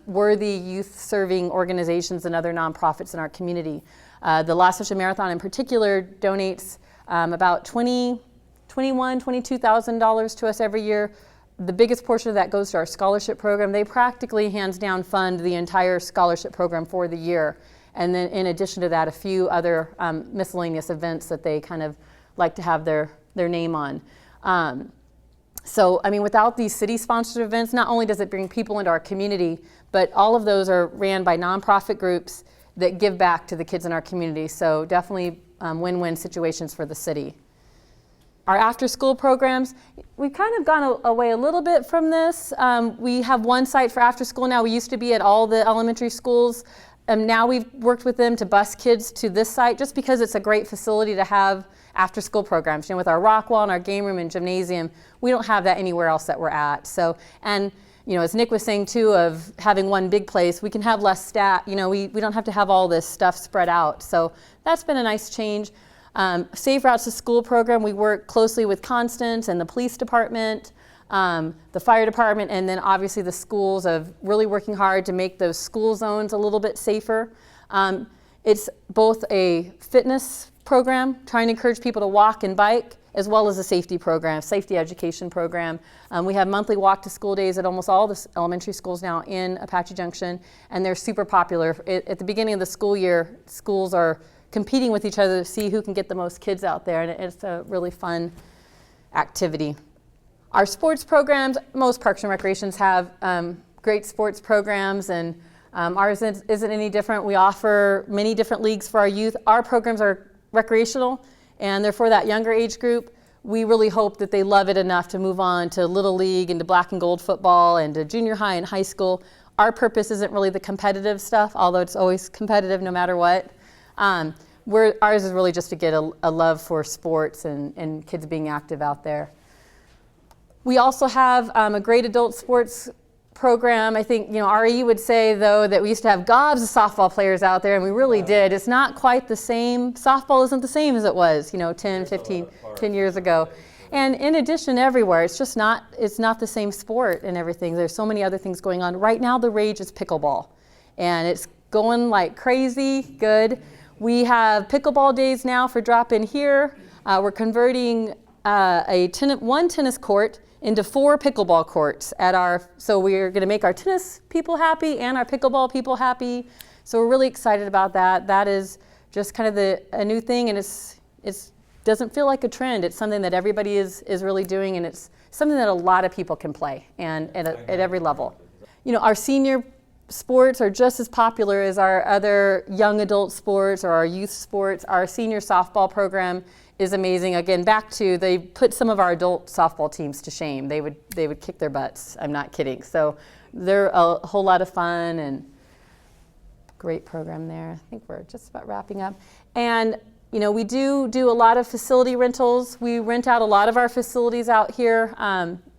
worthy youth-serving organizations and other nonprofits in our community. The Last Dutchman Marathon in particular donates about $22,000 to us every year. The biggest portion of that goes to our scholarship program. They practically hands down fund the entire scholarship program for the year. And then in addition to that, a few other miscellaneous events that they kind of like to have their name on. So, I mean, without these city-sponsored events, not only does it bring people into our community, but all of those are ran by nonprofit groups that give back to the kids in our community. So definitely win-win situations for the city. Our after-school programs, we've kind of gone away a little bit from this. We have one site for after-school now. We used to be at all the elementary schools. Now we've worked with them to bus kids to this site just because it's a great facility to have after-school programs. You know, with our rock wall and our game room and gymnasium, we don't have that anywhere else that we're at. So, and you know, as Nick was saying too, of having one big place, we can have less staff. You know, we don't have to have all this stuff spread out. So that's been a nice change. Safe Routes to School program, we work closely with Constance and the police department, the fire department, and then obviously the schools of really working hard to make those school zones a little bit safer. It's both a fitness program, trying to encourage people to walk and bike, as well as a safety program, safety education program. We have monthly walk to school days at almost all the elementary schools now in Apache Junction, and they're super popular. At the beginning of the school year, schools are competing with each other to see who can get the most kids out there, and it's a really fun activity. Our sports programs, most Parks and Recreations have great sports programs, and ours isn't any different. We offer many different leagues for our youth. Our programs are recreational, and they're for that younger age group. We really hope that they love it enough to move on to Little League and to black and gold football and to junior high and high school. Our purpose isn't really the competitive stuff, although it's always competitive no matter what. Ours is really just to get a love for sports and kids being active out there. We also have a great adult sports program. I think, you know, RE would say, though, that we used to have gobs of softball players out there, and we really did. It's not quite the same. Softball isn't the same as it was, you know, 10, 15, 10 years ago. And in addition, everywhere, it's just not, it's not the same sport and everything. There's so many other things going on. Right now, the rage is pickleball, and it's going like crazy good. We have pickleball days now for drop-in here. We're converting one tennis court into 4 pickleball courts at our, so we're gonna make our tennis people happy and our pickleball people happy. So we're really excited about that. That is just kind of a new thing, and it doesn't feel like a trend. It's something that everybody is really doing, and it's something that a lot of people can play, and at every level. You know, our senior sports are just as popular as our other young adult sports or our youth sports. Our senior softball program is amazing. Again, back to, they put some of our adult softball teams to shame. They would kick their butts. I'm not kidding. So they're a whole lot of fun and great program there. I think we're just about wrapping up. And you know, we do a lot of facility rentals. We rent out a lot of our facilities out here.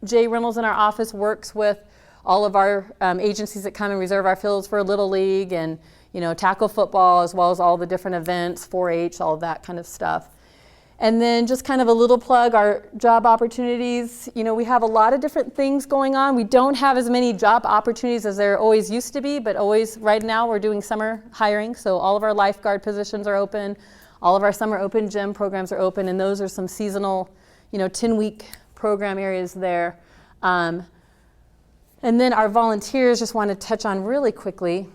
Jay Reynolds in our office works with all of our agencies that come and reserve our fields for Little League and, you know, tackle football, as well as all the different events, 4-H, all of that kind of stuff. And then just kind of a little plug, our job opportunities. You know, we have a lot of different things going on. We don't have as many job opportunities as there always used to be, but always, right now we're doing summer hiring. So all of our lifeguard positions are open. All of our summer open gym programs are open, and those are some seasonal, you know, 10-week program areas there. And then our volunteers, just want to touch on really quickly.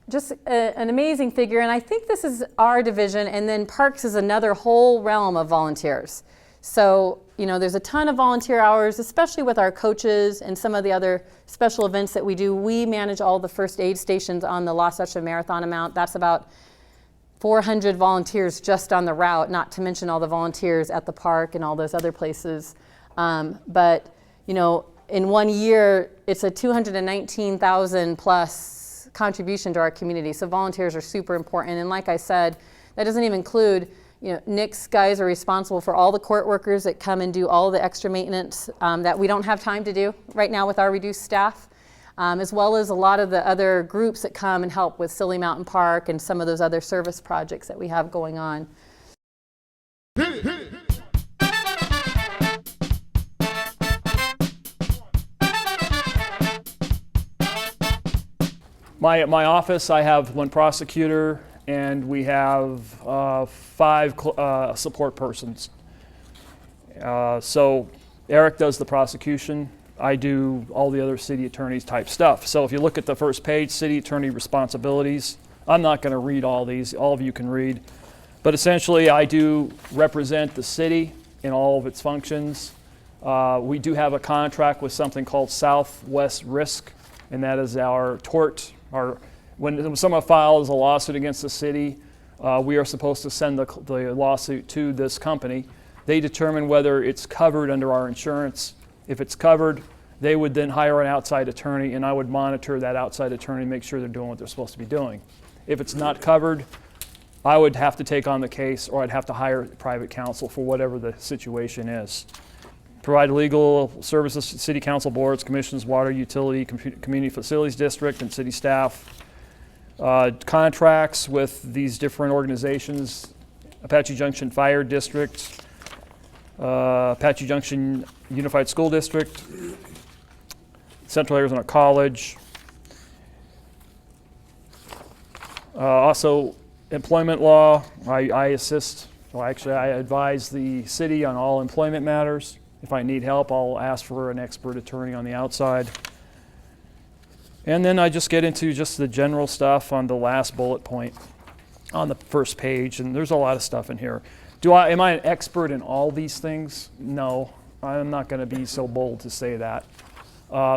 Just an amazing figure, and I think this is our division, and then Parks is another whole realm of volunteers. So, you know, there's a ton of volunteer hours, especially with our coaches and some of the other special events that we do. We manage all the first aid stations on the Lost Dutchman Marathon amount. That's about 400 volunteers just on the route, not to mention all the volunteers at the park and all those other places. But, you know, in 1 year, it's a 219,000 plus contribution to our community. So volunteers are super important. And like I said, that doesn't even include, you know, Nick's guys are responsible for all the court workers that come and do all the extra maintenance that we don't have time to do right now with our reduced staff, as well as a lot of the other groups that come and help with Silly Mountain Park and some of those other service projects that we have going on. My office, I have one prosecutor, and we have 5 support persons. So Eric does the prosecution. I do all the other city attorneys type stuff. So if you look at the first page, city attorney responsibilities, I'm not going to read all these. All of you can read. But essentially, I do represent the city in all of its functions. We do have a contract with something called Southwest Risk, and that is our tort. When someone files a lawsuit against the city, we are supposed to send the lawsuit to this company. They determine whether it's covered under our insurance. If it's covered, they would then hire an outside attorney, and I would monitor that outside attorney and make sure they're doing what they're supposed to be doing. If it's not covered, I would have to take on the case, or I'd have to hire private counsel for whatever the situation is. Provide legal services to city council boards, commissions, water, utility, community facilities district, and city staff. Contracts with these different organizations: Apache Junction Fire District, Apache Junction Unified School District, Central Arizona College. Also, employment law. I assist, well, actually, I advise the city on all employment matters. If I need help, I'll ask for an expert attorney on the outside. And then I just get into just the general stuff on the last bullet point on the first page, and there's a lot of stuff in here. Am I an expert in all these things? No, I'm not going to be so bold to say that.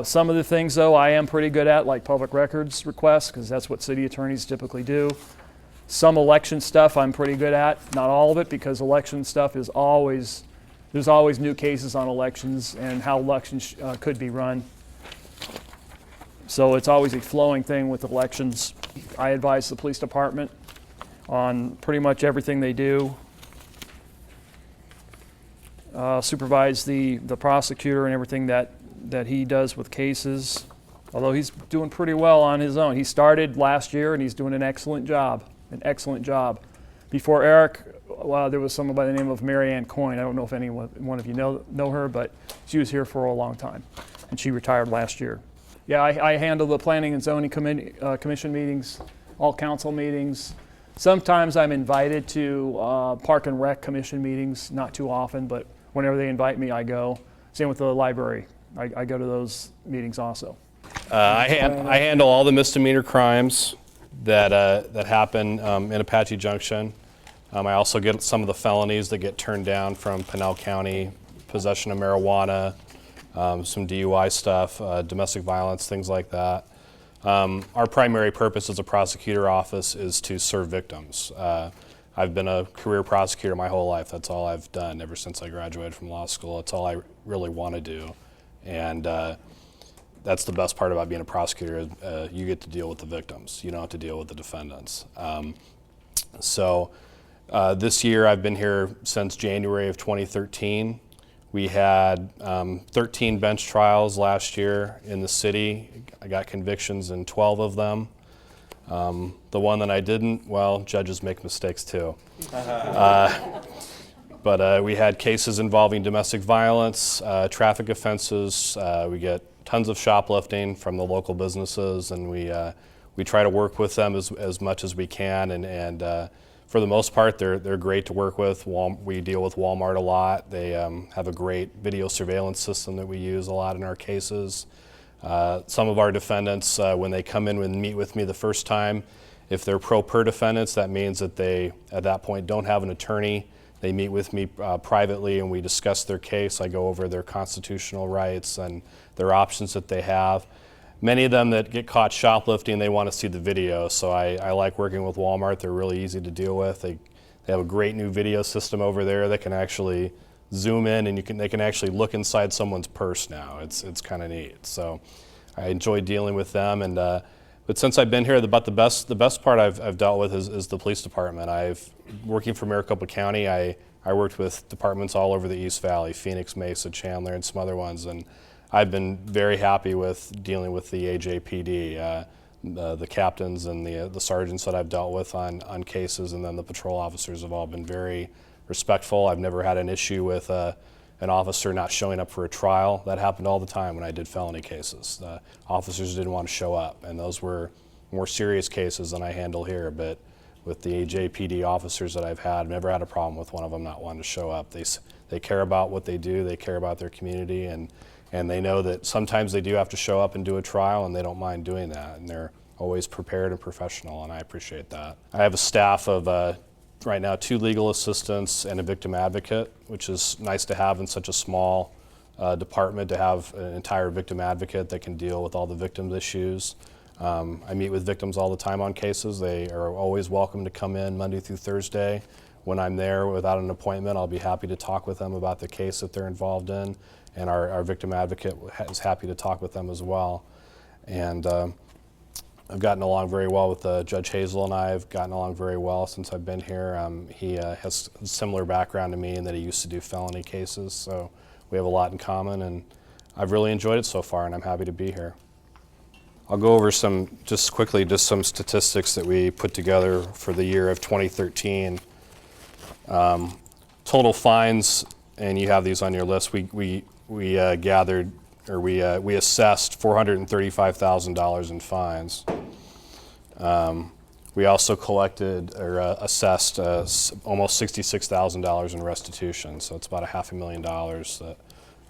Some of the things, though, I am pretty good at, like public records requests, because that's what city attorneys typically do. Some election stuff I'm pretty good at, not all of it, because election stuff is always, there's always new cases on elections and how elections could be run. So it's always a flowing thing with elections. I advise the police department on pretty much everything they do. Supervise the prosecutor and everything that he does with cases, although he's doing pretty well on his own. He started last year and he's doing an excellent job. Before Eric, there was someone by the name of Mary Ann Coyne. I don't know if any one of you know her, but she was here for a long time, and she retired last year. Yeah, I handle the planning and zoning commission meetings, all council meetings. Sometimes I'm invited to park and rec commission meetings, not too often, but whenever they invite me, I go. Same with the library. I go to those meetings also. I handle all the misdemeanor crimes that happen in Apache Junction. I also get some of the felonies that get turned down from Pinal County: possession of marijuana, some DUI stuff, domestic violence, things like that. Our primary purpose as a prosecutor office is to serve victims. I've been a career prosecutor my whole life. That's all I've done ever since I graduated from law school. That's all I really want to do. And that's the best part about being a prosecutor. You get to deal with the victims. You don't have to deal with the defendants. This year I've been here since January of 2013. We had 13 bench trials last year in the city. I got convictions in 12 of them. The one that I didn't, well, judges make mistakes too. But we had cases involving domestic violence, traffic offenses. We get tons of shoplifting from the local businesses, and we try to work with them as much as we can. And for the most part, they're great to work with. We deal with Walmart a lot. They have a great video surveillance system that we use a lot in our cases. Some of our defendants, when they come in and meet with me the first time, if they're pro per defendants, that means that they, at that point, don't have an attorney. They meet with me privately and we discuss their case. I go over their constitutional rights and their options that they have. Many of them that get caught shoplifting, they want to see the video, so I like working with Walmart. They're really easy to deal with. They have a great new video system over there that can actually zoom in and they can actually look inside someone's purse now. It's kind of neat. So I enjoy dealing with them. And but since I've been here, about the best part I've dealt with is the police department. Working for Maricopa County, I worked with departments all over the East Valley: Phoenix, Mesa, Chandler, and some other ones. And I've been very happy with dealing with the AJPD, the captains and the sergeants that I've dealt with on cases, and then the patrol officers have all been very respectful. I've never had an issue with an officer not showing up for a trial. That happened all the time when I did felony cases. Officers didn't want to show up, and those were more serious cases than I handle here. But with the AJPD officers that I've had, I've never had a problem with one of them not wanting to show up. They care about what they do, they care about their community, and they know that sometimes they do have to show up and do a trial, and they don't mind doing that. And they're always prepared and professional, and I appreciate that. I have a staff of right now 2 legal assistants and a victim advocate, which is nice to have in such a small department to have an entire victim advocate that can deal with all the victims' issues. I meet with victims all the time on cases. They are always welcome to come in Monday through Thursday. When I'm there without an appointment, I'll be happy to talk with them about the case that they're involved in, and our victim advocate is happy to talk with them as well. And I've gotten along very well with Judge Hazel, and I've gotten along very well since I've been here. He has a similar background to me in that he used to do felony cases, so we have a lot in common, and I've really enjoyed it so far, and I'm happy to be here. I'll go over just some statistics that we put together for the year of 2013. Total fines, and you have these on your list, we gathered, or we assessed $435,000 in fines. We also collected or assessed almost $66,000 in restitution, so it's about $500,000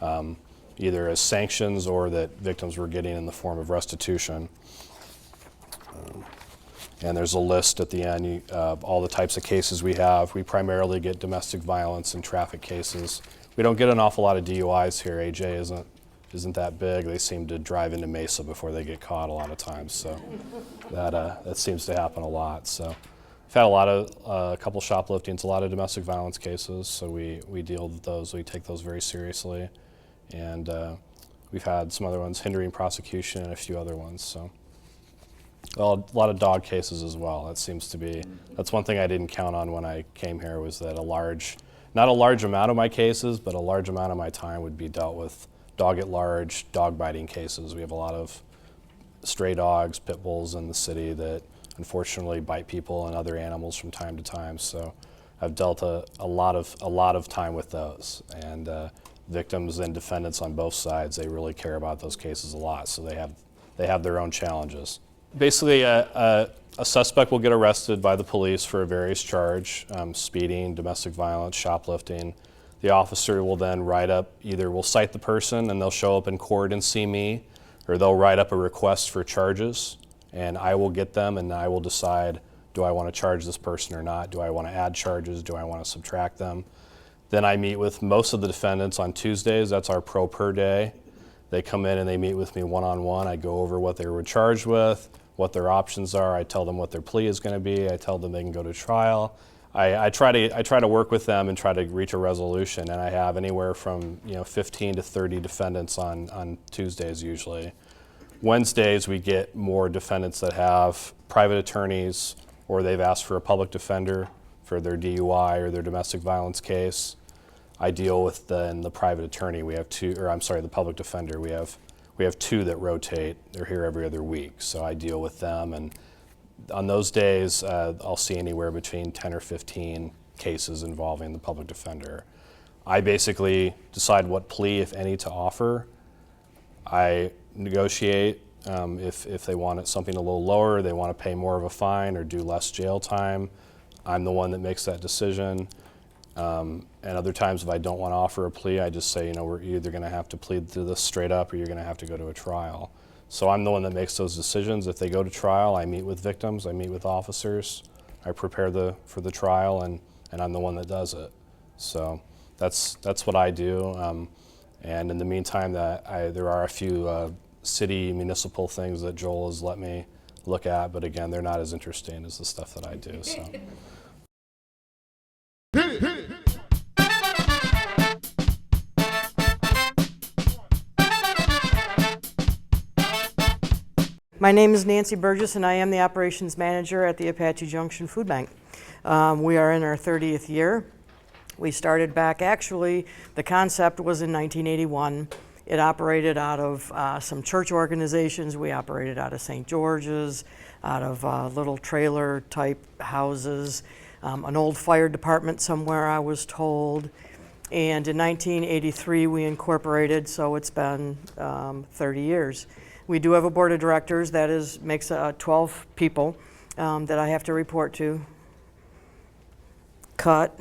that either as sanctions or that victims were getting in the form of restitution. And there's a list at the end of all the types of cases we have. We primarily get domestic violence and traffic cases. We don't get an awful lot of DUIs here. AJ isn't that big. They seem to drive into Mesa before they get caught a lot of times, so that seems to happen a lot. So we've had a couple shopliftings, a lot of domestic violence cases, so we deal with those. We take those very seriously, and we've had some other ones, hindering prosecution, and a few other ones. So. Well, a lot of dog cases as well. That's one thing I didn't count on when I came here, was that not a large amount of my cases, but a large amount of my time would be dealt with dog at large, dog biting cases. We have a lot of stray dogs, pit bulls in the city that unfortunately bite people and other animals from time to time. So I've dealt a lot of time with those, and victims and defendants on both sides, they really care about those cases a lot. So they have their own challenges. Basically, a suspect will get arrested by the police for a various charge, speeding, domestic violence, shoplifting. The officer will then will cite the person and they'll show up in court and see me, or they'll write up a request for charges, and I will get them and I will decide, do I want to charge this person or not? Do I want to add charges? Do I want to subtract them? Then I meet with most of the defendants on Tuesdays. That's our pro per day. They come in and they meet with me one-on-one. I go over what they were charged with, what their options are. I tell them what their plea is going to be. I tell them they can go to trial. I try to work with them and try to reach a resolution. And I have anywhere from 15 to 30 defendants on Tuesdays usually. Wednesdays we get more defendants that have private attorneys, or they've asked for a public defender for their DUI or their domestic violence case. I deal with the private attorney. We have the public defender. We have two that rotate. They're here every other week, so I deal with them. And on those days, I'll see anywhere between 10 or 15 cases involving the public defender. I basically decide what plea, if any, to offer. I negotiate if they want something a little lower, they want to pay more of a fine or do less jail time. I'm the one that makes that decision. And other times, if I don't want to offer a plea, I just say, we're either going to have to plead to this straight up, or you're going to have to go to a trial. So I'm the one that makes those decisions. If they go to trial, I meet with victims, I meet with officers, I prepare for the trial, and I'm the one that does it. So that's what I do. And in the meantime, there are a few city municipal things that Joel has let me look at, but again, they're not as interesting as the stuff that I do. So. My name is Nancy Burgess, and I am the operations manager at the Apache Junction Food Bank. We are in our 30th year. We started back, actually, the concept was in 1981. It operated out of some church organizations. We operated out of St. George's, out of little trailer type houses, an old fire department somewhere, I was told. And in 1983 we incorporated, so it's been 30 years. We do have a board of directors that makes 12 people that I have to report to. Cut.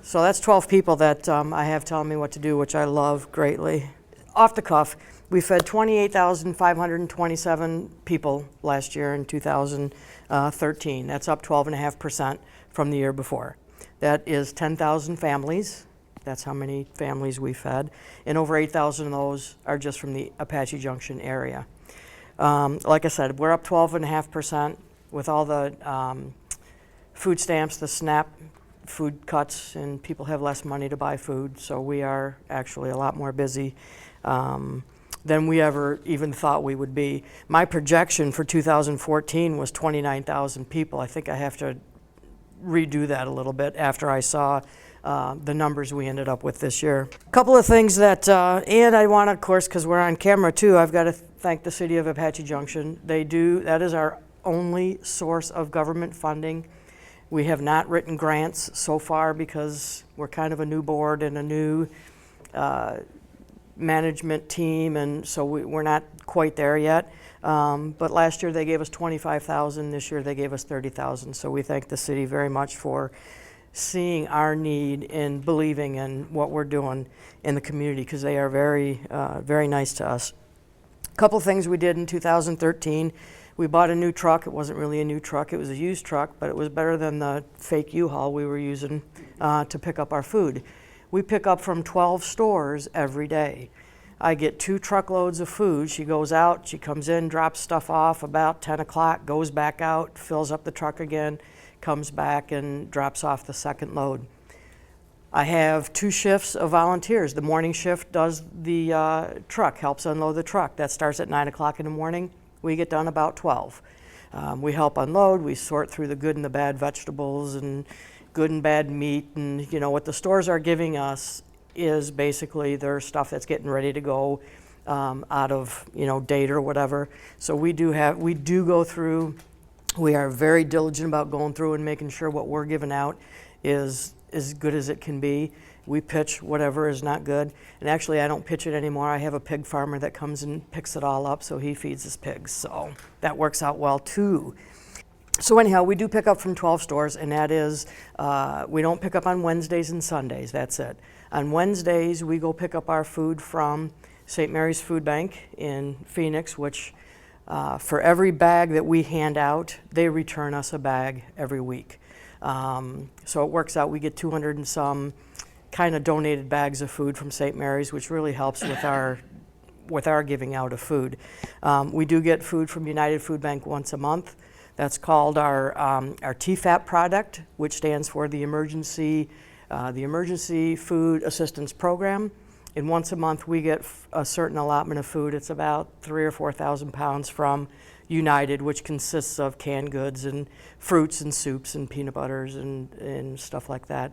So that's 12 people that I have telling me what to do, which I love greatly. Off the cuff, we fed 28,527 people last year in 2013. That's up 12.5% from the year before. That is 10,000 families. That's how many families we fed. And over 8,000 of those are just from the Apache Junction area. Like I said, we're up 12.5% with all the food stamps, the SNAP food cuts, and people have less money to buy food. So we are actually a lot more busy than we ever even thought we would be. My projection for 2014 was 29,000 people. I think I have to redo that a little bit after I saw the numbers we ended up with this year. A couple of things that, and I want to, of course, because we're on camera too, I've got to thank the City of Apache Junction. That is our only source of government funding. We have not written grants so far because we're kind of a new board and a new management team, and so we're not quite there yet. But last year they gave us $25,000. This year they gave us $30,000. So we thank the city very much for seeing our need and believing in what we're doing in the community, because they are very, very nice to us. A couple things we did in 2013. We bought a new truck. It wasn't really a new truck. It was a used truck, but it was better than the fake U-Haul we were using to pick up our food. We pick up from 12 stores every day. I get 2 truckloads of food. She goes out, she comes in, drops stuff off about 10 o'clock, goes back out, fills up the truck again, comes back and drops off the second load. I have 2 shifts of volunteers. The morning shift does the truck, helps unload the truck. That starts at 9 o'clock in the morning. We get done about 12. We help unload, we sort through the good and the bad vegetables and good and bad meat, and you know what the stores are giving us is basically their stuff that's getting ready to go out of date or whatever. So we do go through. We are very diligent about going through and making sure what we're giving out is as good as it can be. We pitch whatever is not good, and actually I don't pitch it anymore. I have a pig farmer that comes and picks it all up, so he feeds his pigs, so that works out well too. So anyhow, we do pick up from 12 stores, and that is, we don't pick up on Wednesdays and Sundays, that's it. On Wednesdays, we go pick up our food from St. Mary's Food Bank in Phoenix, which for every bag that we hand out, they return us a bag every week. So it works out, we get 200 and some kind of donated bags of food from St. Mary's, which really helps with our giving out of food. We do get food from United Food Bank once a month. That's called our TFAP product, which stands for the Emergency Food Assistance Program. And once a month we get a certain allotment of food. It's about 3,000 or 4,000 pounds from United, which consists of canned goods and fruits and soups and peanut butters and stuff like that.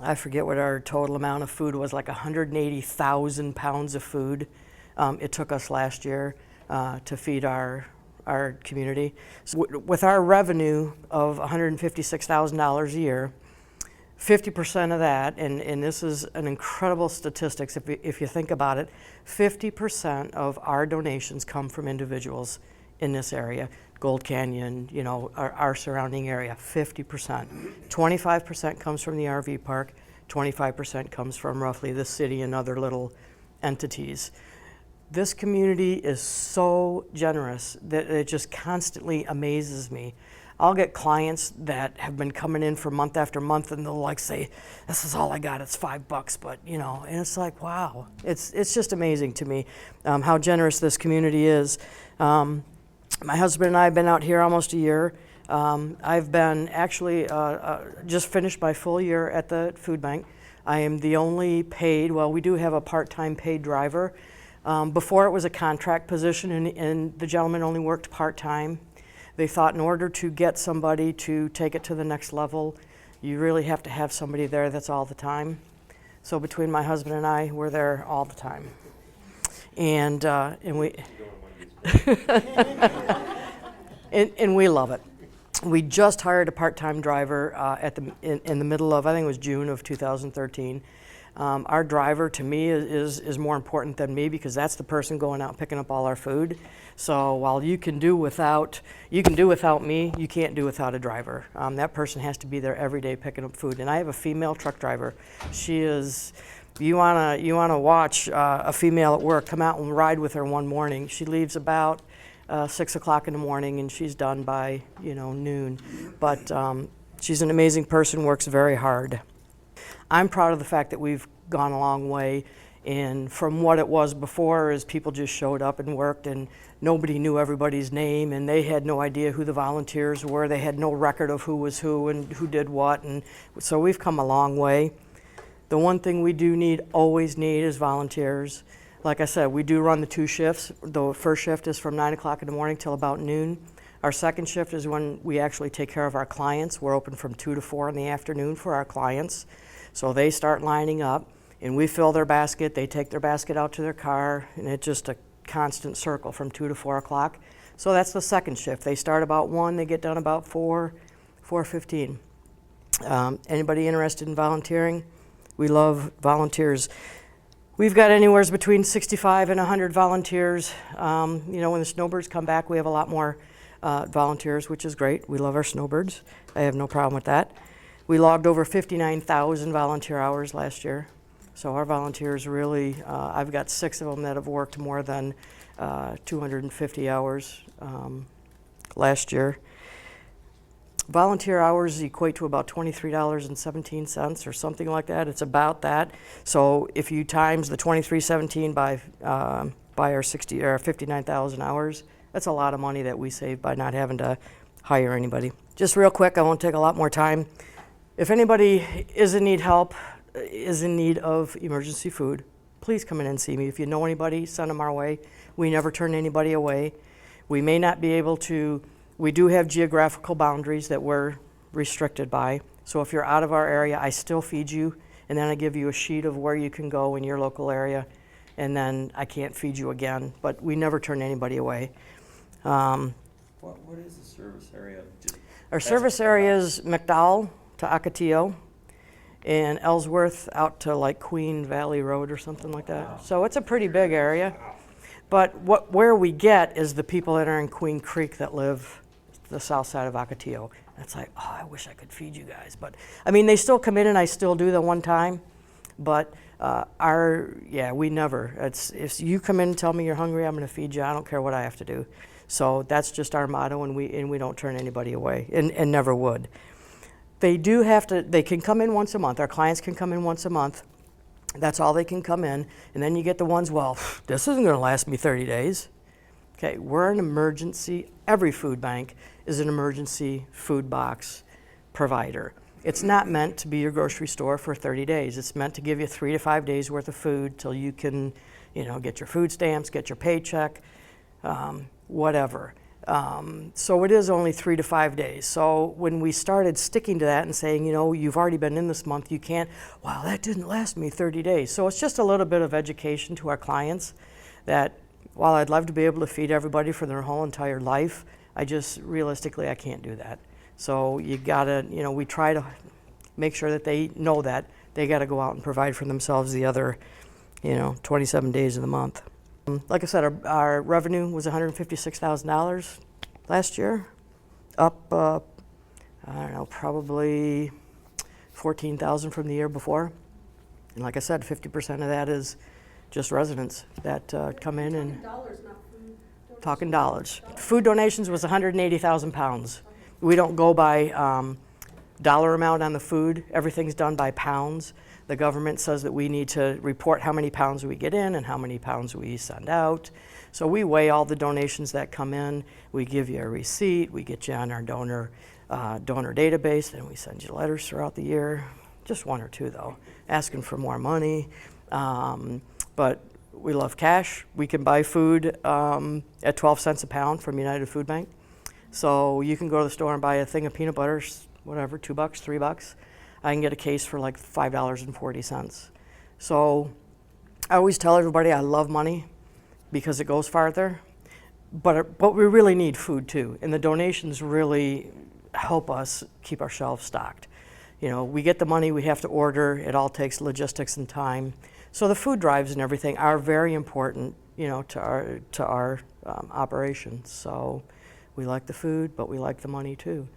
I forget what our total amount of food was, like 180,000 pounds of food it took us last year to feed our community. So with our revenue of $156,000 a year, 50% of that, and this is an incredible statistics if you think about it, 50% of our donations come from individuals in this area, Gold Canyon, our surrounding area, 50%. 25% comes from the RV park, 25% comes from roughly the city and other little entities. This community is so generous that it just constantly amazes me. I'll get clients that have been coming in for month after month, and they'll like say, "This is all I got. It's $5," but and it's like, wow, it's just amazing to me how generous this community is. My husband and I have been out here almost a year. I've been actually just finished my full year at the food bank. I am the only paid. Well, we do have a part-time paid driver. Before it was a contract position, and the gentleman only worked part-time. They thought in order to get somebody to take it to the next level, you really have to have somebody there that's all the time. So between my husband and I, we're there all the time, and we and we love it. We just hired a part-time driver in the middle of, I think it was June of 2013. Our driver, to me, is more important than me, because that's the person going out and picking up all our food. So while you can do without me, you can't do without a driver. That person has to be there every day picking up food. And I have a female truck driver. She is, you wanna watch a female at work, come out and ride with her one morning. She leaves about 6 o'clock in the morning, and she's done by noon. But she's an amazing person, works very hard. I'm proud of the fact that we've gone a long way. And from what it was before, is people just showed up and worked, and nobody knew everybody's name, and they had no idea who the volunteers were. They had no record of who was who and who did what, and so we've come a long way. The one thing we do need, always need, is volunteers. Like I said, we do run the 2 shifts. The first shift is from 9 o'clock in the morning till about noon. Our second shift is when we actually take care of our clients. We're open from 2 to 4 in the afternoon for our clients. So they start lining up, and we fill their basket. They take their basket out to their car, and it's just a constant circle from 2 to 4 o'clock. So that's the second shift. They start about 1, they get done about 4, 4:15. Anybody interested in volunteering? We love volunteers. We've got anywhere between 65 and 100 volunteers. You know, when the snowbirds come back, we have a lot more volunteers, which is great. We love our snowbirds. I have no problem with that. We logged over 59,000 volunteer hours last year. So our volunteers really, I've got 6 of them that have worked more than 250 hours last year. Volunteer hours equate to about $23.17 or something like that. It's about that. So if you times the $23.17 by our 59,000 hours, that's a lot of money that we save by not having to hire anybody. Just real quick, I won't take a lot more time. If anybody is in need of emergency food, please come in and see me. If you know anybody, send them our way. We never turn anybody away. We may not be able to. We do have geographical boundaries that we're restricted by. So if you're out of our area, I still feed you, and then I give you a sheet of where you can go in your local area, and then I can't feed you again. But we never turn anybody away. What is the service area? Our service area is McDowell to Ocotillo, and Ellsworth out to like Queen Valley Road or something like that. Wow. So it's a pretty big area. But where we get is the people that are in Queen Creek that live the south side of Ocotillo. It's like, oh, I wish I could feed you guys. But I mean, they still come in, and I still do the one time. But we never. If you come in and tell me you're hungry, I'm going to feed you. I don't care what I have to do. So that's just our motto, and we don't turn anybody away, and never would. They do have to. They can come in once a month. Our clients can come in once a month. That's all they can come in. And then you get the ones, well, this isn't going to last me 30 days. Okay, we're an emergency. Every food bank is an emergency food box provider. It's not meant to be your grocery store for 30 days. It's meant to give you 3 to 5 days worth of food till you can, get your food stamps, get your paycheck, whatever. So it is only 3 to 5 days. So when we started sticking to that and saying, you've already been in this month, you can't, well, that didn't last me 30 days. So it's just a little bit of education to our clients that while I'd love to be able to feed everybody for their whole entire life, realistically, I can't do that. So you gotta, we try to make sure that they know that they gotta go out and provide for themselves the other, 27 days of the month. Like I said, our revenue was $156,000 last year, up, probably $14,000 from the year before. And like I said, 50% of that is just residents that come in and dollars, not food. talking dollars. Food donations was 180,000 pounds. We don't go by dollar amount on the food. Everything's done by pounds. The government says that we need to report how many pounds we get in and how many pounds we send out. So we weigh all the donations that come in. We give you a receipt. We get you on our donor database, and we send you letters throughout the year. Just 1 or 2 though, asking for more money. But we love cash. We can buy food at 12 cents a pound from United Food Bank. So you can go to the store and buy a thing of peanut butter, whatever, $2, $3. I can get a case for like $5.40. So I always tell everybody I love money because it goes farther, but we really need food too. And the donations really help us keep our shelves stocked. We get the money, we have to order, it all takes logistics and time. So the food drives and everything are very important, to our operation. So we like the food, but we like the money too.